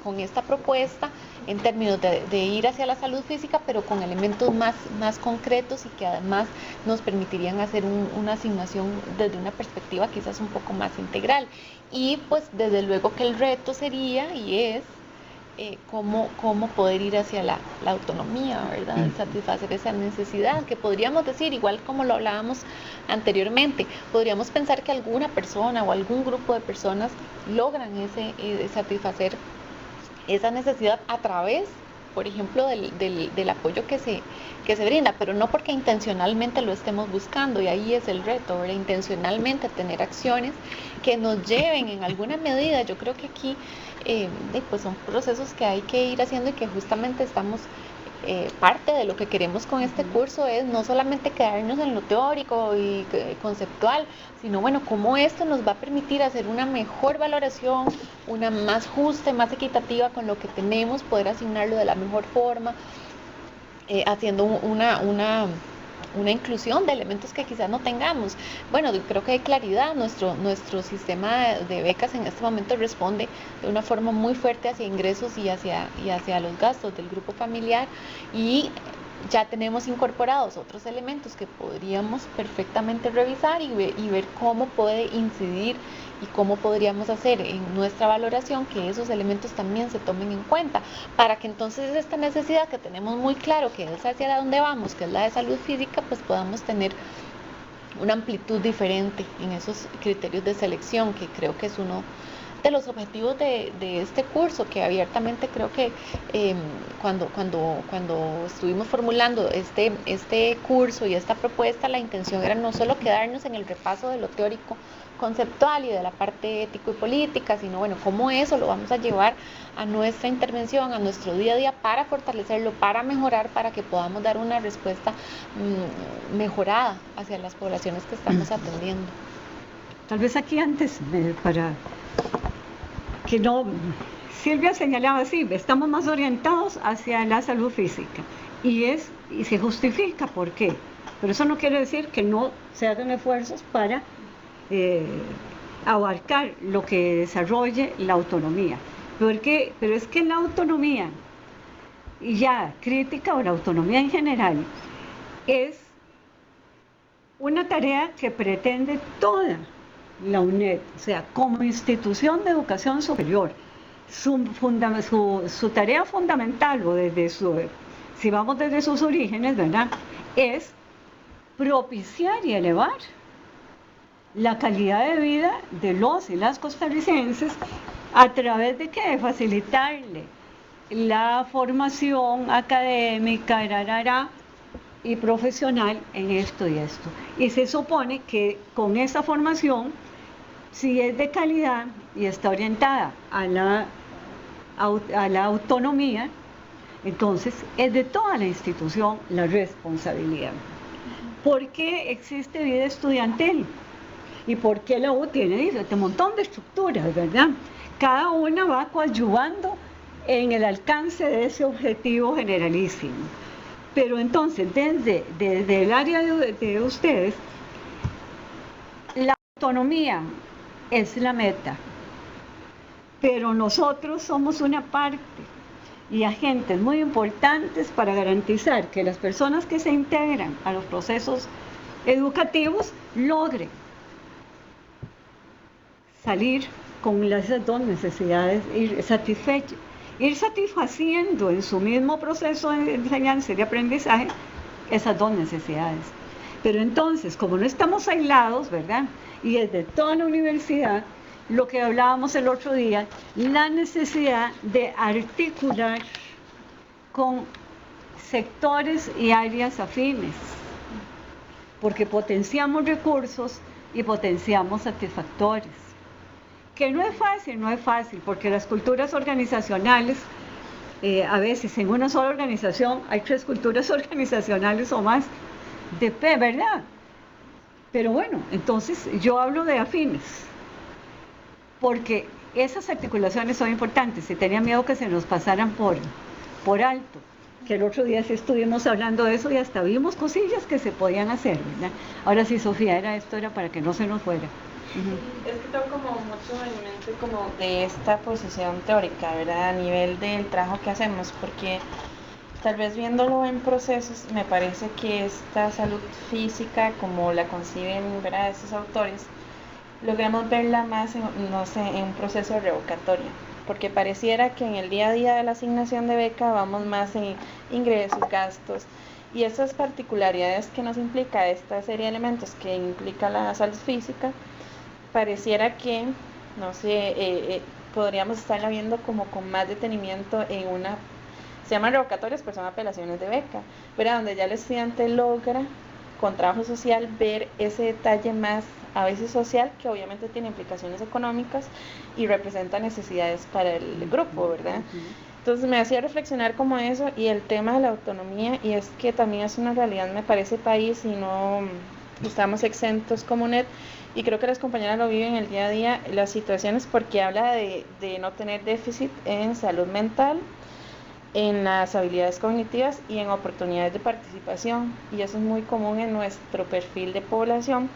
con esta propuesta en términos de ir hacia la salud física, pero con elementos más concretos y que además nos permitirían hacer una asignación desde una perspectiva quizás un poco más integral. Y pues desde luego que el reto sería y es cómo poder ir hacia la autonomía, ¿verdad? Y satisfacer esa necesidad, que podríamos decir, igual como lo hablábamos anteriormente, podríamos pensar que alguna persona o algún grupo de personas logran satisfacer esa necesidad a través, por ejemplo, del apoyo que se brinda, pero no porque intencionalmente lo estemos buscando, y ahí es el reto, ¿verdad? Intencionalmente tener acciones que nos lleven en alguna medida. Yo creo que aquí pues son procesos que hay que ir haciendo y que justamente estamos, parte de lo que queremos con este curso es no solamente quedarnos en lo teórico y conceptual, sino bueno, cómo esto nos va a permitir hacer una mejor valoración, una más justa y más equitativa con lo que tenemos, poder asignarlo de la mejor forma, haciendo una inclusión de elementos que quizás no tengamos. Bueno, creo que hay claridad. Nuestro sistema de becas en este momento responde de una forma muy fuerte hacia ingresos y hacia los gastos del grupo familiar, y ya tenemos incorporados otros elementos que podríamos perfectamente revisar y ver cómo puede incidir y cómo podríamos hacer en nuestra valoración que esos elementos también se tomen en cuenta, para que entonces esta necesidad que tenemos muy claro que es hacia donde vamos, que es la de salud física, pues podamos tener una amplitud diferente en esos criterios de selección, que creo que es uno de los objetivos de este curso, que abiertamente creo que cuando estuvimos formulando este curso y esta propuesta, la intención era no solo quedarnos en el repaso de lo teórico conceptual y de la parte ético y política, sino bueno, cómo eso lo vamos a llevar a nuestra intervención, a nuestro día a día, para fortalecerlo, para mejorar, para que podamos dar una respuesta mejorada hacia las poblaciones que estamos atendiendo. Tal vez aquí antes, para que no, Silvia señalaba así, estamos más orientados hacia la salud física, y se justifica por qué, pero eso no quiere decir que no se hagan esfuerzos para abarcar lo que desarrolle la autonomía, pero es que la autonomía y ya crítica, o la autonomía en general, es una tarea que pretende toda la UNED, o sea, como institución de educación superior. Su tarea fundamental, o si vamos desde sus orígenes, ¿verdad?, es propiciar y elevar la calidad de vida de los y las costarricenses a través de ¿qué? Facilitarle la formación académica y profesional en esto y esto. Y se supone que con esa formación, si es de calidad y está orientada a la autonomía, entonces es de toda la institución la responsabilidad. ¿Por qué existe vida estudiantil? ¿Y por qué la U tiene un montón de estructuras, verdad? Cada una va coadyuvando en el alcance de ese objetivo generalísimo. Pero entonces, desde el área de ustedes, la autonomía es la meta, pero nosotros somos una parte y agentes muy importantes para garantizar que las personas que se integran a los procesos educativos logren salir con esas dos necesidades, ir satisfaciendo en su mismo proceso de enseñanza y de aprendizaje esas dos necesidades. Pero entonces, como no estamos aislados, ¿verdad?, y desde toda la universidad, lo que hablábamos el otro día, la necesidad de articular con sectores y áreas afines, porque potenciamos recursos y potenciamos satisfactores. Que no es fácil, porque las culturas organizacionales, a veces en una sola organización hay 3 culturas organizacionales o más, ¿verdad? Pero bueno, entonces yo hablo de afines, porque esas articulaciones son importantes, y tenía miedo que se nos pasaran por alto. que el otro día sí estuvimos hablando de eso y hasta vimos cosillas que se podían hacer, ¿verdad? Ahora sí, Sofía, esto era para que no se nos fuera. Es que tengo como mucho en mente como de esta posición teórica, ¿verdad? A nivel del trabajo que hacemos, porque tal vez viéndolo en procesos, me parece que esta salud física, como la conciben, ¿verdad?, estos autores, logramos verla más en, no sé, en un proceso revocatorio, porque pareciera que en el día a día de la asignación de beca vamos más en ingresos, gastos, y esas particularidades que nos implica esta serie de elementos que implica la salud física, pareciera que, no sé, podríamos estarla viendo como con más detenimiento en una, se llaman revocatorias, pero son apelaciones de beca, pero donde ya el estudiante logra con trabajo social ver ese detalle más a veces social, que obviamente tiene implicaciones económicas y representa necesidades para el grupo, ¿verdad? Entonces me hacía reflexionar como eso, y el tema de la autonomía, y es que también es una realidad, me parece, país, y no estamos exentos como NED, y creo que las compañeras lo viven el día a día, las situaciones, porque habla de no tener déficit en salud mental, en las habilidades cognitivas y en oportunidades de participación, y eso es muy común en nuestro perfil de población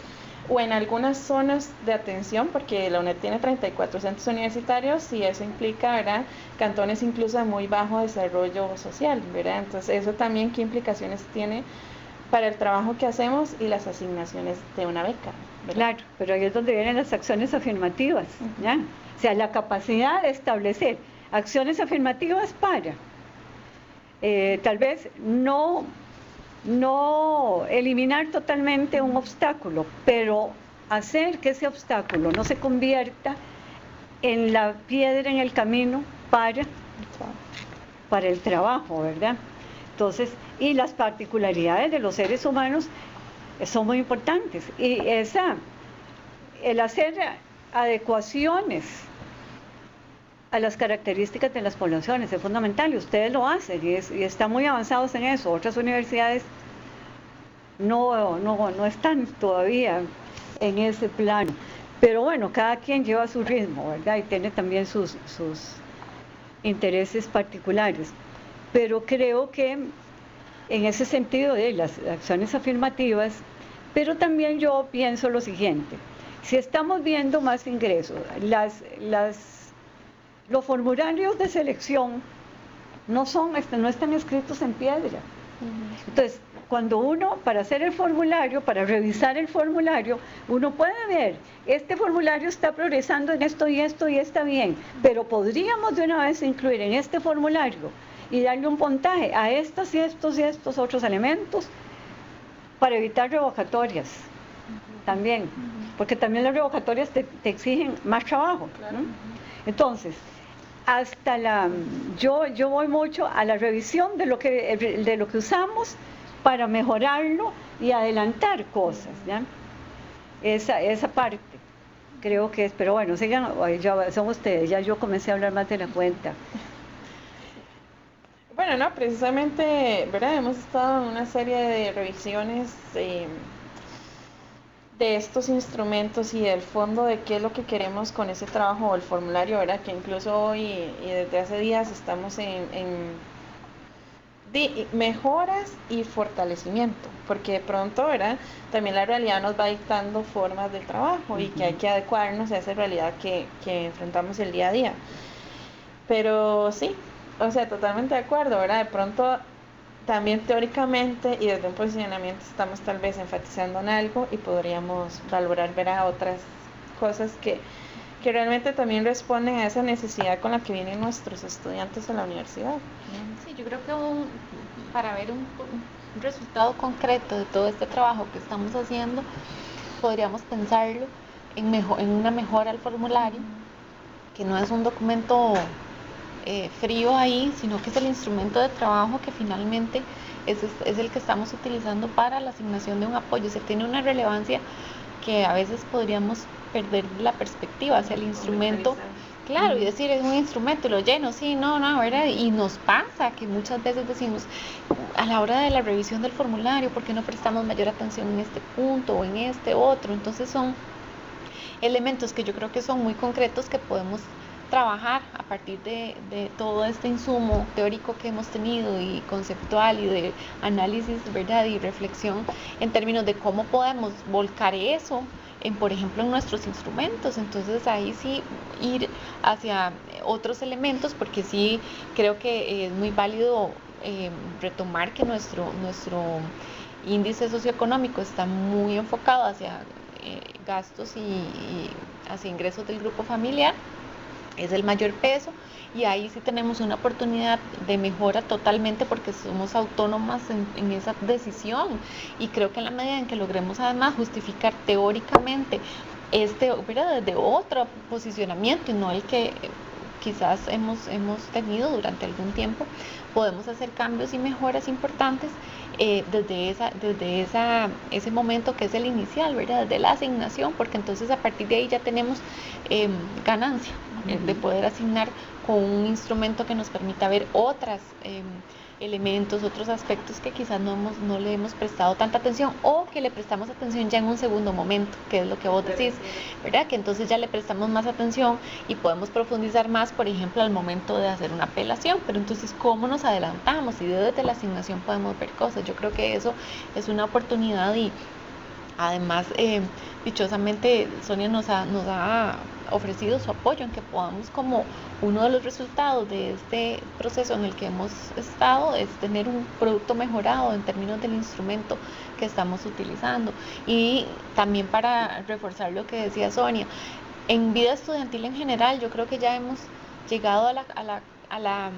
o en algunas zonas de atención, porque la UNED tiene 34 centros universitarios y eso implica, ¿verdad?, cantones incluso de muy bajo desarrollo social, ¿verdad? Entonces eso también qué implicaciones tiene para el trabajo que hacemos y las asignaciones de una beca, ¿verdad? Claro, pero ahí es donde vienen las acciones afirmativas, ¿ya? O sea, la capacidad de establecer acciones afirmativas para tal vez no eliminar totalmente un obstáculo, pero hacer que ese obstáculo no se convierta en la piedra en el camino para el trabajo, ¿verdad? Entonces, y las particularidades de los seres humanos son muy importantes, y el hacer adecuaciones a las características de las poblaciones es fundamental, y ustedes lo hacen y están muy avanzados en eso. Otras universidades no están todavía en ese plano, pero bueno, cada quien lleva su ritmo, ¿verdad? Y tiene también sus intereses particulares, pero creo que en ese sentido de las acciones afirmativas, pero también yo pienso lo siguiente: si estamos viendo más ingresos, los formularios de selección no están escritos en piedra. Entonces, cuando uno, para hacer el formulario, para revisar el formulario, uno puede ver, este formulario está progresando en esto y esto y está bien, pero podríamos de una vez incluir en este formulario y darle un puntaje a estos y estos y estos otros elementos para evitar revocatorias también, porque también las revocatorias te exigen más trabajo, ¿no? Entonces, yo voy mucho a la revisión de lo que usamos para mejorarlo y adelantar cosas, ¿ya? Esa parte creo que es, pero bueno, sigan, ya son ustedes, ya yo comencé a hablar más de la cuenta. Bueno, no, precisamente, ¿verdad? Hemos estado en una serie de revisiones de estos instrumentos y del fondo de qué es lo que queremos con ese trabajo o el formulario, ¿verdad? Que incluso hoy y desde hace días estamos en mejoras y fortalecimiento, porque de pronto, ¿verdad?, también la realidad nos va dictando formas del trabajo y que hay que adecuarnos a esa realidad que enfrentamos el día a día. Pero sí, o sea, totalmente de acuerdo, ¿verdad? De pronto también teóricamente y desde un posicionamiento estamos tal vez enfatizando en algo y podríamos valorar ver a otras cosas que realmente también responden a esa necesidad con la que vienen nuestros estudiantes a la universidad. Sí, yo creo que para ver un resultado concreto de todo este trabajo que estamos haciendo, podríamos pensarlo en una mejora al formulario, que no es un documento frío ahí, sino que es el instrumento de trabajo que finalmente es el que estamos utilizando para la asignación de un apoyo. O sea, tiene una relevancia que a veces podríamos perder la perspectiva hacia el instrumento, claro, y decir, es un instrumento, lo lleno, sí, no, ¿verdad? Y nos pasa que muchas veces decimos, a la hora de la revisión del formulario, ¿por qué no prestamos mayor atención en este punto o en este otro? Entonces son elementos que yo creo que son muy concretos que podemos trabajar a partir de todo este insumo teórico que hemos tenido y conceptual y de análisis, ¿verdad? Y reflexión en términos de cómo podemos volcar eso en, por ejemplo, en nuestros instrumentos. Entonces ahí sí ir hacia otros elementos, porque sí creo que es muy válido retomar que nuestro índice socioeconómico está muy enfocado hacia gastos y hacia ingresos del grupo familiar, es el mayor peso, y ahí sí tenemos una oportunidad de mejora totalmente porque somos autónomas en esa decisión, y creo que en la medida en que logremos además justificar teóricamente ¿verdad? Desde otro posicionamiento y no el que quizás hemos tenido durante algún tiempo, podemos hacer cambios y mejoras importantes desde ese momento que es el inicial, ¿verdad? Desde la asignación, porque entonces a partir de ahí ya tenemos ganancia de poder asignar con un instrumento que nos permita ver otros elementos, otros aspectos que quizás no le hemos prestado tanta atención, o que le prestamos atención ya en un segundo momento, que es lo que vos decís, ¿verdad? Que entonces ya le prestamos más atención y podemos profundizar más, por ejemplo, al momento de hacer una apelación. Pero entonces, ¿cómo nos adelantamos? Y desde la asignación podemos ver cosas. Yo creo que eso es una oportunidad, y además dichosamente Sonia nos ha ofrecido su apoyo en que podamos, como uno de los resultados de este proceso en el que hemos estado, es tener un producto mejorado en términos del instrumento que estamos utilizando. Y también, para reforzar lo que decía Sonia, en vida estudiantil en general, yo creo que ya hemos llegado a la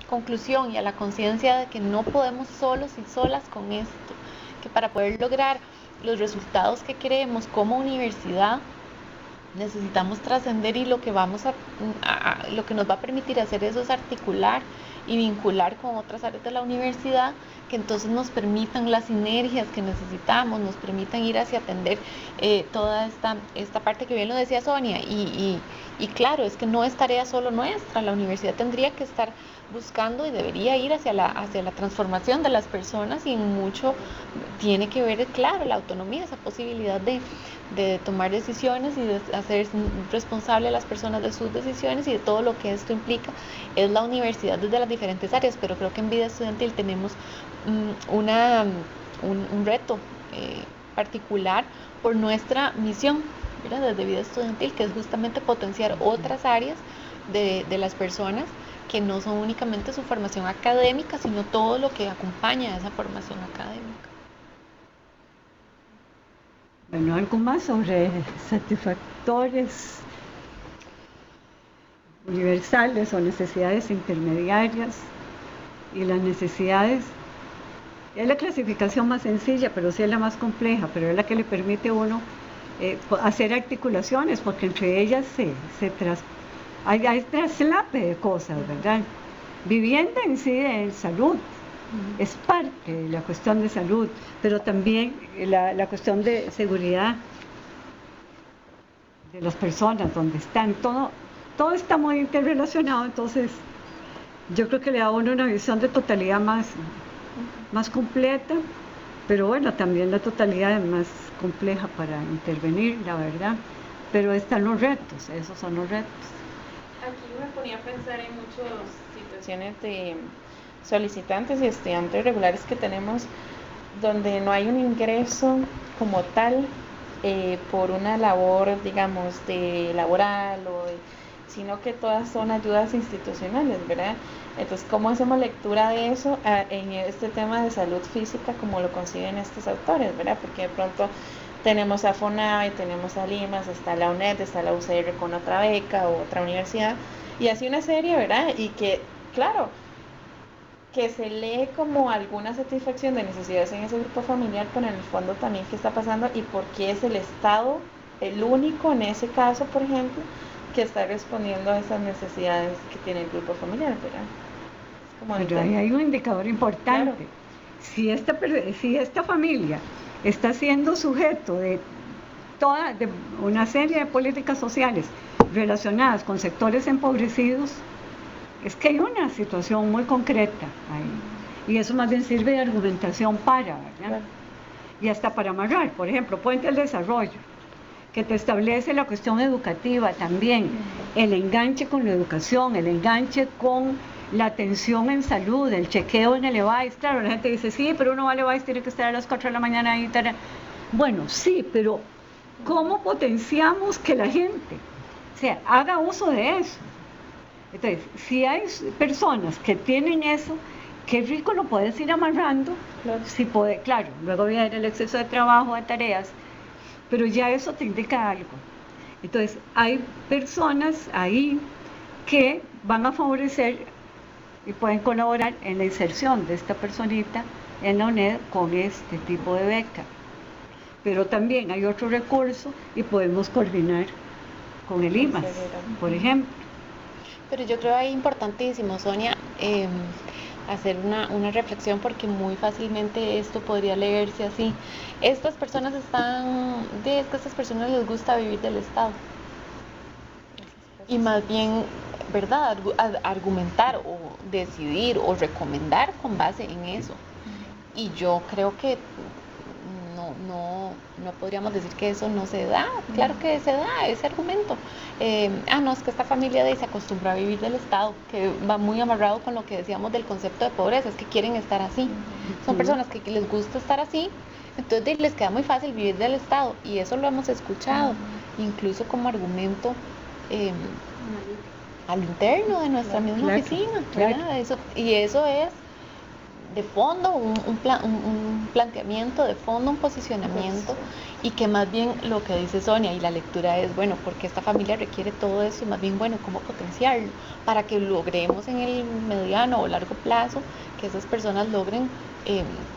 conclusión y a la conciencia de que no podemos solos y solas con esto, que para poder lograr los resultados que queremos como universidad necesitamos trascender, y lo que lo que nos va a permitir hacer eso es articular y vincular con otras áreas de la universidad, que entonces nos permitan las sinergias que necesitamos, nos permitan ir hacia atender toda esta parte que bien lo decía Sonia, y claro, es que no es tarea solo nuestra. La universidad tendría que estar buscando y debería ir hacia la transformación de las personas, y en mucho tiene que ver, claro, la autonomía, esa posibilidad de tomar decisiones y de hacer responsable a las personas de sus decisiones y de todo lo que esto implica. Es la universidad desde las diferentes áreas, pero creo que en vida estudiantil tenemos un reto particular por nuestra misión, ¿verdad? Desde vida estudiantil, que es justamente potenciar otras áreas de las personas, que no son únicamente su formación académica, sino todo lo que acompaña a esa formación académica. Bueno, algo más sobre satisfactores universales o necesidades intermediarias y las necesidades. Es la clasificación más sencilla, pero sí es la más compleja, pero es la que le permite a uno hacer articulaciones, porque entre ellas hay traslape de cosas, ¿verdad? Vivienda en sí es salud, es parte de la cuestión de salud, pero también la cuestión de seguridad de las personas, donde están, todo está muy interrelacionado. Entonces yo creo que le da a uno una visión de totalidad más completa, pero bueno, también la totalidad es más compleja para intervenir, la verdad, pero están los retos, esos son los retos. Aquí me ponía a pensar en muchas situaciones de solicitantes y estudiantes regulares que tenemos, donde no hay un ingreso como tal por una labor, digamos, de laboral, sino que todas son ayudas institucionales, ¿verdad? Entonces, ¿cómo hacemos lectura de eso en este tema de salud física, como lo conciben estos autores, ¿verdad? Porque de pronto tenemos a FONAVE, tenemos a Limas, está la UNED, está la UCR con otra beca o otra universidad, y así una serie, ¿verdad? Y que, claro, que se lee como alguna satisfacción de necesidades en ese grupo familiar, pero en el fondo también qué está pasando y por qué es el Estado el único en ese caso, por ejemplo, que está respondiendo a esas necesidades que tiene el grupo familiar, ¿verdad? Es como pero ahí hay un indicador importante. Claro. Si esta familia está siendo sujeto de una serie de políticas sociales relacionadas con sectores empobrecidos, es que hay una situación muy concreta ahí, y eso más bien sirve de argumentación ¿verdad? Claro. Y hasta para amarrar, por ejemplo, Puente del Desarrollo, que te establece la cuestión educativa también, el enganche con la educación, el enganche con la atención en salud, el chequeo en el EVAIS. Claro, la gente dice, sí, pero uno va al EVAIS, tiene que estar a las 4 de la mañana ahí. Bueno, sí, pero ¿cómo potenciamos que la gente haga uso de eso? Entonces, si hay personas que tienen eso, qué rico lo puedes ir amarrando. Claro. Si puede, claro, luego viene el exceso de trabajo, de tareas, pero ya eso te indica algo. Entonces, hay personas ahí que van a favorecer y pueden colaborar en la inserción de esta personita en la UNED con este tipo de beca. Pero también hay otro recurso y podemos coordinar con el IMAS, por ejemplo. Pero yo creo ahí importantísimo, Sonia, hacer una reflexión, porque muy fácilmente esto podría leerse así. Estas personas es que a estas personas les gusta vivir del Estado. Y más bien, ¿verdad? Argumentar o decidir o recomendar con base en eso. Y yo creo que no podríamos decir que eso no se da. Claro que se da ese argumento. No, es que esta familia se acostumbra a vivir del Estado, que va muy amarrado con lo que decíamos del concepto de pobreza, es que quieren estar así. Son personas que les gusta estar así, entonces les queda muy fácil vivir del Estado, y eso lo hemos escuchado, incluso como argumento al interno de nuestra misma oficina, ¿verdad? Eso, y eso es de fondo un planteamiento, de fondo un posicionamiento, y que más bien lo que dice Sonia y la lectura es, bueno, porque esta familia requiere todo eso, y más bien, bueno, cómo potenciarlo para que logremos en el mediano o largo plazo que esas personas logren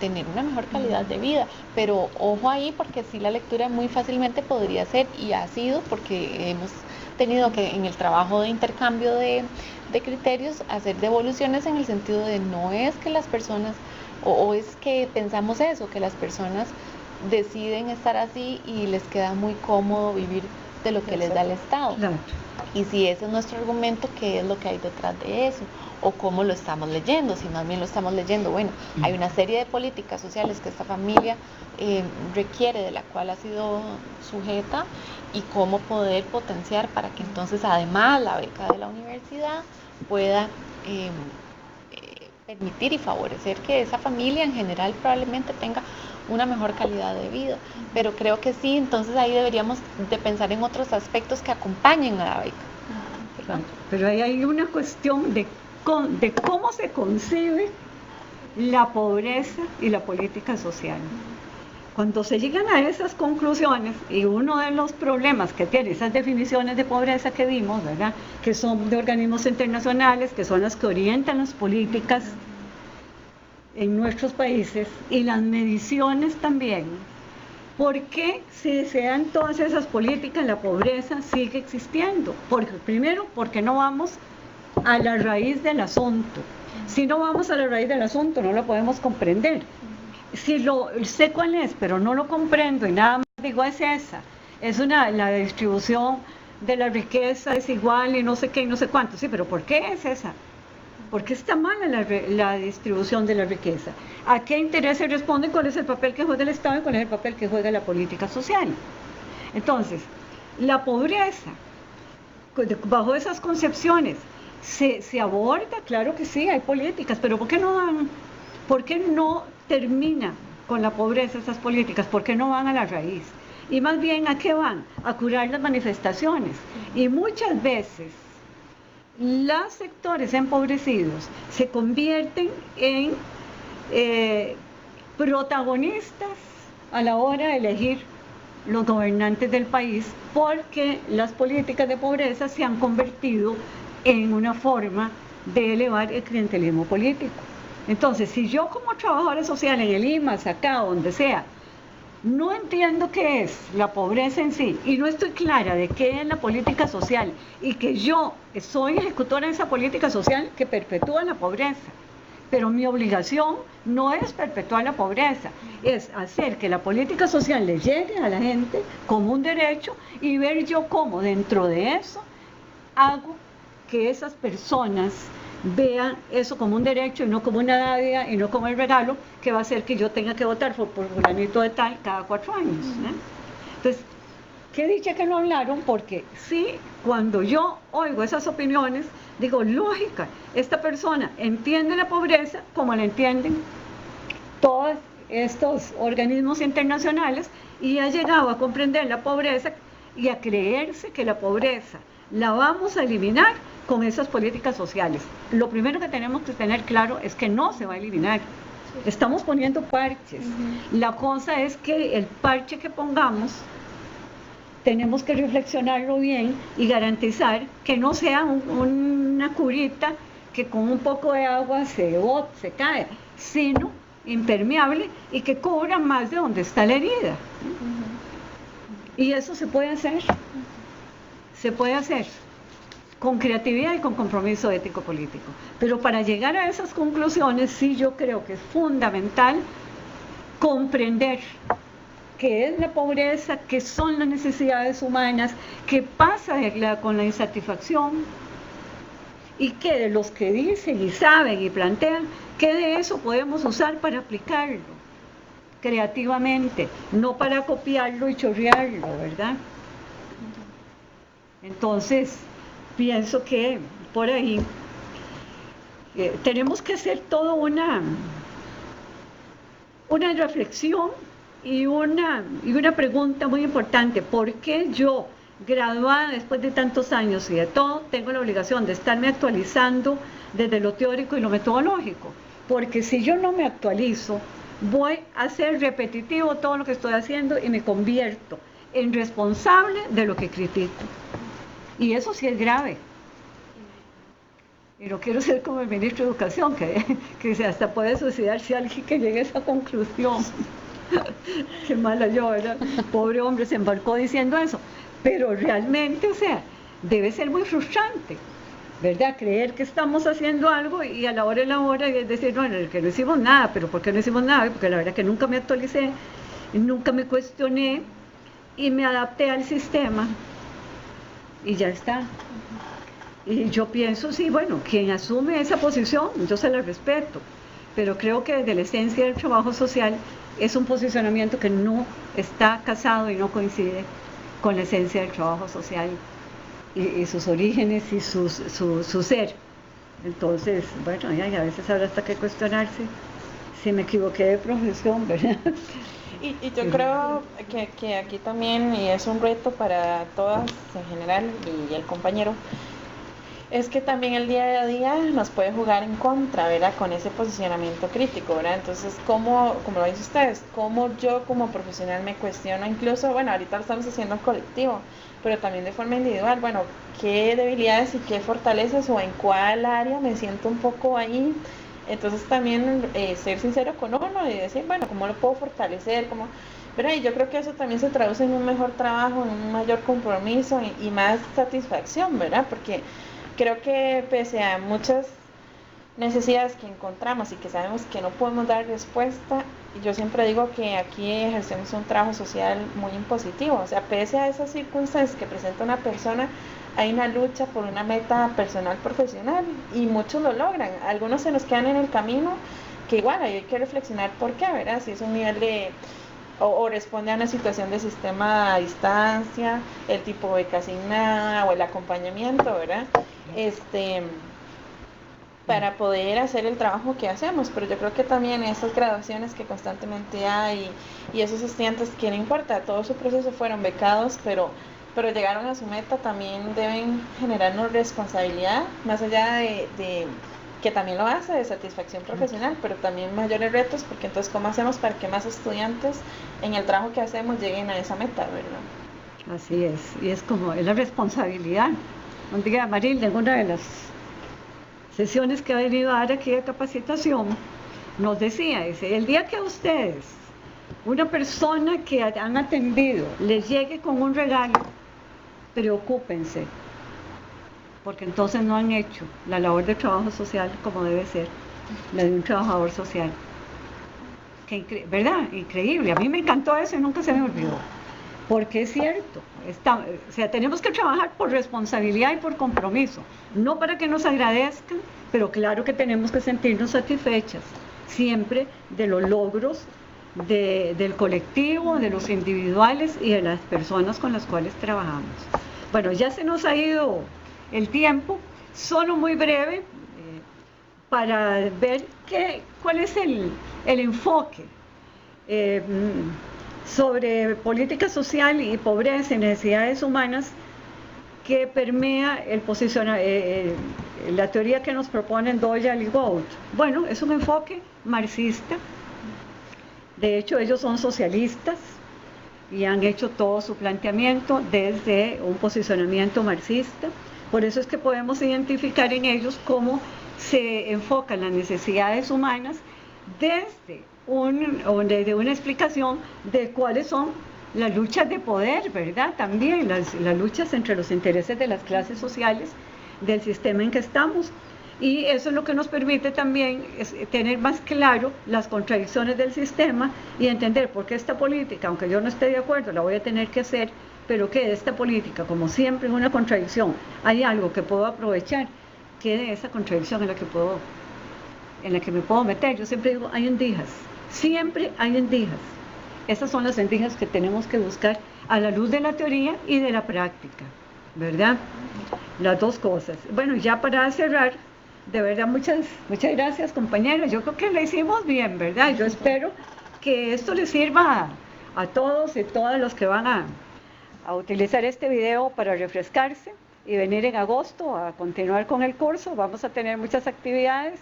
tener una mejor calidad de vida. Pero ojo ahí, porque sí, la lectura muy fácilmente podría ser, y ha sido, porque hemos tenido que en el trabajo de intercambio de criterios hacer devoluciones, en el sentido de no es que las personas, o es que pensamos eso, que las personas deciden estar así y les queda muy cómodo vivir de lo que les da el Estado. Claro. Y si ese es nuestro argumento, ¿qué es lo que hay detrás de eso? O cómo lo estamos leyendo. Si más bien lo estamos leyendo, bueno, hay una serie de políticas sociales que esta familia requiere, de la cual ha sido sujeta, y cómo poder potenciar para que entonces, además, la beca de la universidad pueda permitir y favorecer que esa familia en general probablemente tenga una mejor calidad de vida. Pero creo que sí, entonces ahí deberíamos de pensar en otros aspectos que acompañen a la beca. Pero ahí hay una cuestión de cómo se concibe la pobreza y la política social. Cuando se llegan a esas conclusiones, y uno de los problemas que tiene esas definiciones de pobreza que vimos, ¿verdad?, que son de organismos internacionales, que son las que orientan las políticas en nuestros países, y las mediciones también, ¿por qué si se dan todas esas políticas la pobreza sigue existiendo? Primero, porque no vamos a la raíz del asunto. Si no vamos a la raíz del asunto, no lo podemos comprender. Si sé cuál es, pero no lo comprendo y nada más digo es esa, la distribución de la riqueza desigual y no sé qué y no sé cuánto. Sí, pero ¿por qué es esa? ¿Por qué está mala la distribución de la riqueza? ¿A qué intereses responde? ¿Cuál es el papel que juega el Estado y cuál es el papel que juega la política social? Entonces, la pobreza, bajo esas concepciones, ¿se aborda? Claro que sí, hay políticas, pero ¿por qué no termina con la pobreza esas políticas? ¿Por qué no van a la raíz? Y más bien, ¿a qué van? A curar las manifestaciones. Y muchas veces los sectores empobrecidos se convierten en protagonistas a la hora de elegir los gobernantes del país, porque las políticas de pobreza se han convertido en una forma de elevar el clientelismo político. Entonces, si yo como trabajadora social en el IMAS, acá, donde sea, no entiendo qué es la pobreza en sí, y no estoy clara de qué es la política social, y que yo soy ejecutora de esa política social que perpetúa la pobreza, pero mi obligación no es perpetuar la pobreza, es hacer que la política social le llegue a la gente como un derecho, y ver yo cómo dentro de eso hago que esas personas vean eso como un derecho y no como una dádiva y no como el regalo que va a hacer que yo tenga que votar por fulanito de tal cada 4 años, ¿eh? Entonces, qué dicha que no hablaron, porque sí, cuando yo oigo esas opiniones, digo, lógica, esta persona entiende la pobreza como la entienden todos estos organismos internacionales y ha llegado a comprender la pobreza y a creerse que la pobreza la vamos a eliminar con esas políticas sociales. Lo primero que tenemos que tener claro es que no se va a eliminar. Estamos poniendo parches. La cosa es que el parche que pongamos tenemos que reflexionarlo bien y garantizar que no sea una curita que con un poco de agua se cae, sino impermeable y que cubra más de donde está la herida. Y eso se puede hacer. Se puede hacer con creatividad y con compromiso ético-político. Pero para llegar a esas conclusiones, sí, yo creo que es fundamental comprender qué es la pobreza, qué son las necesidades humanas, qué pasa con la insatisfacción, y que de los que dicen y saben y plantean, qué de eso podemos usar para aplicarlo creativamente, no para copiarlo y chorrearlo, ¿verdad? Entonces, pienso que por ahí tenemos que hacer toda una reflexión y una pregunta muy importante. ¿Por qué yo, graduada después de tantos años y de todo, tengo la obligación de estarme actualizando desde lo teórico y lo metodológico? Porque si yo no me actualizo, voy a hacer repetitivo todo lo que estoy haciendo y me convierto en responsable de lo que critico. Y eso sí es grave. Y no quiero ser como el ministro de Educación, que se hasta puede suicidarse alguien que llegue a esa conclusión. Qué mala yo, ¿verdad? Pobre hombre, se embarcó diciendo eso. Pero realmente, o sea, debe ser muy frustrante, ¿verdad? Creer que estamos haciendo algo y a la hora es decir, bueno, que no hicimos nada. ¿Pero por qué no hicimos nada? Porque la verdad que nunca me actualicé, nunca me cuestioné y me adapté al sistema y ya está. Y yo pienso, sí, bueno, quien asume esa posición, yo se la respeto, pero creo que desde la esencia del trabajo social es un posicionamiento que no está casado y no coincide con la esencia del trabajo social y sus orígenes y su ser. Entonces, bueno, a veces habrá hasta que cuestionarse si me equivoqué de profesión, ¿verdad? Y yo creo que aquí también, y es un reto para todas en general y el compañero, es que también el día a día nos puede jugar en contra, ¿verdad? Con ese posicionamiento crítico, ¿verdad? Entonces, como lo dicen ustedes, cómo yo como profesional me cuestiono, incluso, bueno, ahorita lo estamos haciendo en colectivo, pero también de forma individual, bueno, qué debilidades y qué fortalezas o en cuál área me siento un poco ahí. Entonces también ser sincero con uno y decir, bueno, ¿cómo lo puedo fortalecer? Pero yo creo que eso también se traduce en un mejor trabajo, en un mayor compromiso y más satisfacción, ¿verdad? Porque creo que pese a muchas necesidades que encontramos y que sabemos que no podemos dar respuesta, yo siempre digo que aquí ejercemos un trabajo social muy impositivo. O sea, pese a esas circunstancias que presenta una persona, hay una lucha por una meta personal profesional y muchos lo logran. Algunos se nos quedan en el camino, que igual hay que reflexionar por qué, ¿verdad? Si es un nivel de o responde a una situación de sistema a distancia, el tipo de beca asignada o el acompañamiento, ¿verdad? Para poder hacer el trabajo que hacemos. Pero yo creo que también esas graduaciones que constantemente hay y esos estudiantes que no importa, todo su proceso fueron becados, pero llegaron a su meta, también deben generarnos responsabilidad, más allá de que también lo hace, de satisfacción profesional, pero también mayores retos, porque entonces ¿cómo hacemos para que más estudiantes en el trabajo que hacemos lleguen a esa meta, verdad? Así es, y es la responsabilidad. Un día, Marilda, en una de las sesiones que ha venido a dar aquí de capacitación, nos decía, dice, el día que a ustedes, una persona que han atendido, les llegue con un regalo, preocúpense, porque entonces no han hecho la labor de trabajo social como debe ser, la de un trabajador social. ¿Verdad? Increíble. A mí me encantó eso y nunca se me olvidó. Porque es cierto, o sea, tenemos que trabajar por responsabilidad y por compromiso, no para que nos agradezcan, pero claro que tenemos que sentirnos satisfechas siempre de los logros del colectivo, de los individuales y de las personas con las cuales trabajamos. Bueno, ya se nos ha ido el tiempo, solo muy breve, para ver cuál es el enfoque sobre política social y pobreza y necesidades humanas que permea la teoría que nos proponen Doyle y Gould. Bueno, es un enfoque marxista. De hecho, ellos son socialistas y han hecho todo su planteamiento desde un posicionamiento marxista. Por eso es que podemos identificar en ellos cómo se enfocan las necesidades humanas desde una explicación de cuáles son las luchas de poder, ¿verdad? También las luchas entre los intereses de las clases sociales del sistema en que estamos. Y eso es lo que nos permite también tener más claro las contradicciones del sistema y entender por qué esta política, aunque yo no esté de acuerdo, la voy a tener que hacer, pero que de esta política, como siempre en una contradicción, hay algo que puedo aprovechar, que de esa contradicción en la que me puedo meter. Yo siempre digo, hay endijas, siempre hay endijas. Esas son las endijas que tenemos que buscar a la luz de la teoría y de la práctica, ¿verdad? Las dos cosas. Bueno, ya para cerrar, de verdad, muchas gracias, compañeros. Yo creo que lo hicimos bien, ¿verdad? Yo espero que esto les sirva a todos y todas los que van a utilizar este video para refrescarse y venir en agosto a continuar con el curso. Vamos a tener muchas actividades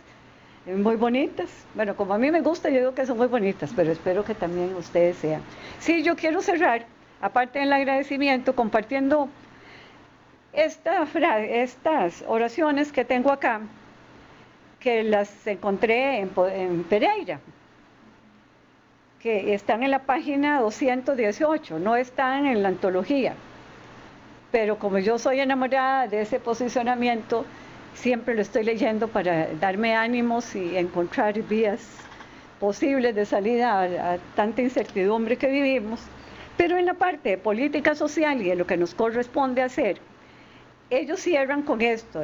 muy bonitas. Bueno, como a mí me gusta, yo digo que son muy bonitas, pero espero que también ustedes sean. Sí, yo quiero cerrar, aparte del agradecimiento, compartiendo estas oraciones que tengo acá, que las encontré en Pereira, que están en la página 218, no están en la antología. Pero como yo soy enamorada de ese posicionamiento, siempre lo estoy leyendo para darme ánimos y encontrar vías posibles de salida a tanta incertidumbre que vivimos. Pero en la parte de política social y de lo que nos corresponde hacer, ellos cierran con esto,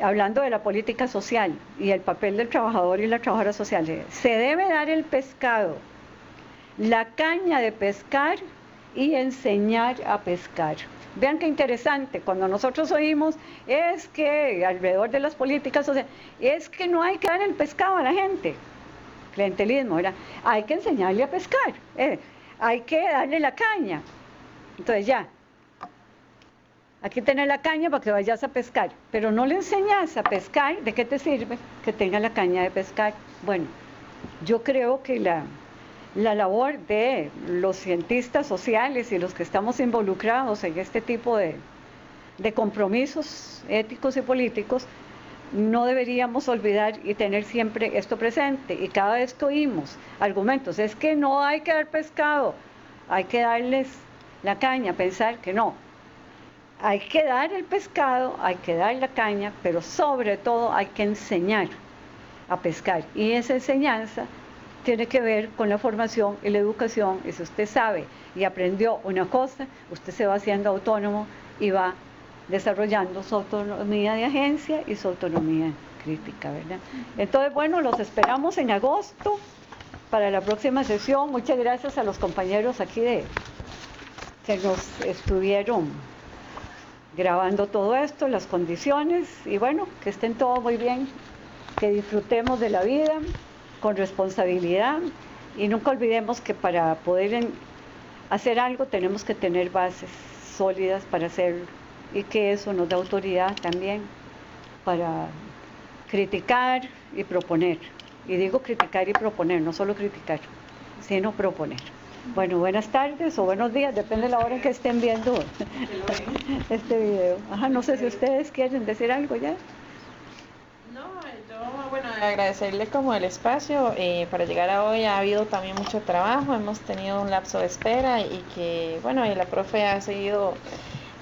hablando de la política social y el papel del trabajador y la trabajadora social. Se debe dar el pescado, la caña de pescar y enseñar a pescar. Vean qué interesante, cuando nosotros oímos, es que alrededor de las políticas sociales, es que no hay que dar el pescado a la gente, clientelismo, ¿verdad? Hay que enseñarle a pescar, hay que darle la caña. Entonces ya, aquí tenés la caña para que vayas a pescar, pero no le enseñas a pescar, ¿de qué te sirve que tenga la caña de pescar? Bueno, yo creo que la labor de los cientistas sociales y los que estamos involucrados en este tipo de compromisos éticos y políticos, no deberíamos olvidar y tener siempre esto presente. Y cada vez que oímos argumentos, es que no hay que dar pescado, hay que darles la caña, pensar que no. Hay que dar el pescado, hay que dar la caña, pero sobre todo hay que enseñar a pescar. Y esa enseñanza tiene que ver con la formación y la educación. Y si usted sabe y aprendió una cosa, usted se va haciendo autónomo y va desarrollando su autonomía de agencia y su autonomía crítica, ¿verdad? Entonces, bueno, los esperamos en agosto para la próxima sesión. Muchas gracias a los compañeros aquí que nos estuvieron grabando todo esto, las condiciones, y bueno, que estén todos muy bien, que disfrutemos de la vida con responsabilidad y nunca olvidemos que para poder hacer algo tenemos que tener bases sólidas para hacerlo y que eso nos da autoridad también para criticar y proponer. Y digo criticar y proponer, no solo criticar, sino proponer. Bueno, buenas tardes o buenos días, depende de la hora en que estén viendo este video. No sé si ustedes quieren decir algo ya. No, yo, bueno, agradecerle como el espacio. Para llegar a hoy ha habido también mucho trabajo, hemos tenido un lapso de espera y que, bueno, y la profe ha seguido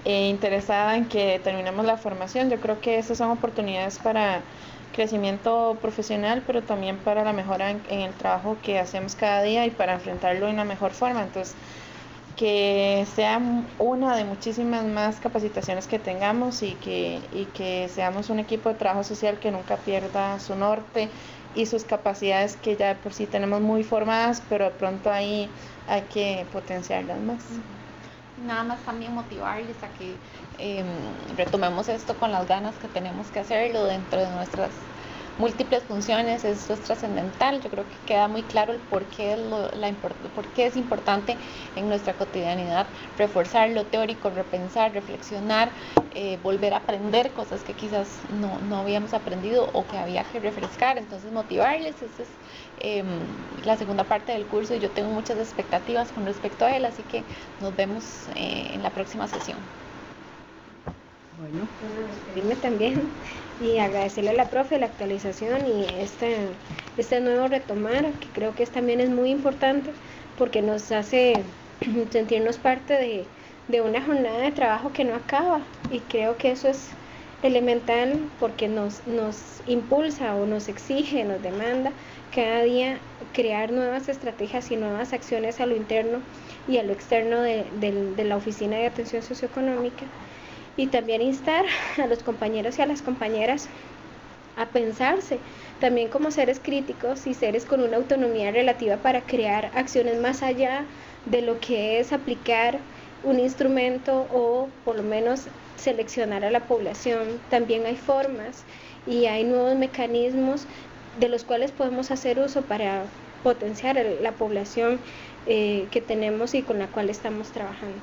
interesada en que terminemos la formación. Yo creo que esas son oportunidades para crecimiento profesional, pero también para la mejora en el trabajo que hacemos cada día y para enfrentarlo de una mejor forma. Entonces, que sea una de muchísimas más capacitaciones que tengamos y que seamos un equipo de trabajo social que nunca pierda su norte y sus capacidades que ya de por sí tenemos muy formadas, pero de pronto ahí hay que potenciarlas más. Nada más también motivarles a que retomemos esto con las ganas que tenemos que hacerlo dentro de nuestras múltiples funciones. Esto es trascendental. Yo creo que queda muy claro el por qué es importante en nuestra cotidianidad reforzar lo teórico, repensar, reflexionar, volver a aprender cosas que quizás no habíamos aprendido o que había que refrescar. Entonces motivarles, esa es la segunda parte del curso, y yo tengo muchas expectativas con respecto a él, así que nos vemos en la próxima sesión. Bueno, despedirme también y agradecerle a la profe la actualización y este nuevo retomar, que creo que también es muy importante porque nos hace sentirnos parte de una jornada de trabajo que no acaba, y creo que eso es elemental porque nos impulsa o nos exige, nos demanda cada día crear nuevas estrategias y nuevas acciones a lo interno y a lo externo de la Oficina de Atención Socioeconómica, y también instar a los compañeros y a las compañeras a pensarse también como seres críticos y seres con una autonomía relativa para crear acciones más allá de lo que es aplicar un instrumento o por lo menos seleccionar a la población. También hay formas y hay nuevos mecanismos de los cuales podemos hacer uso para potenciar la población que tenemos y con la cual estamos trabajando.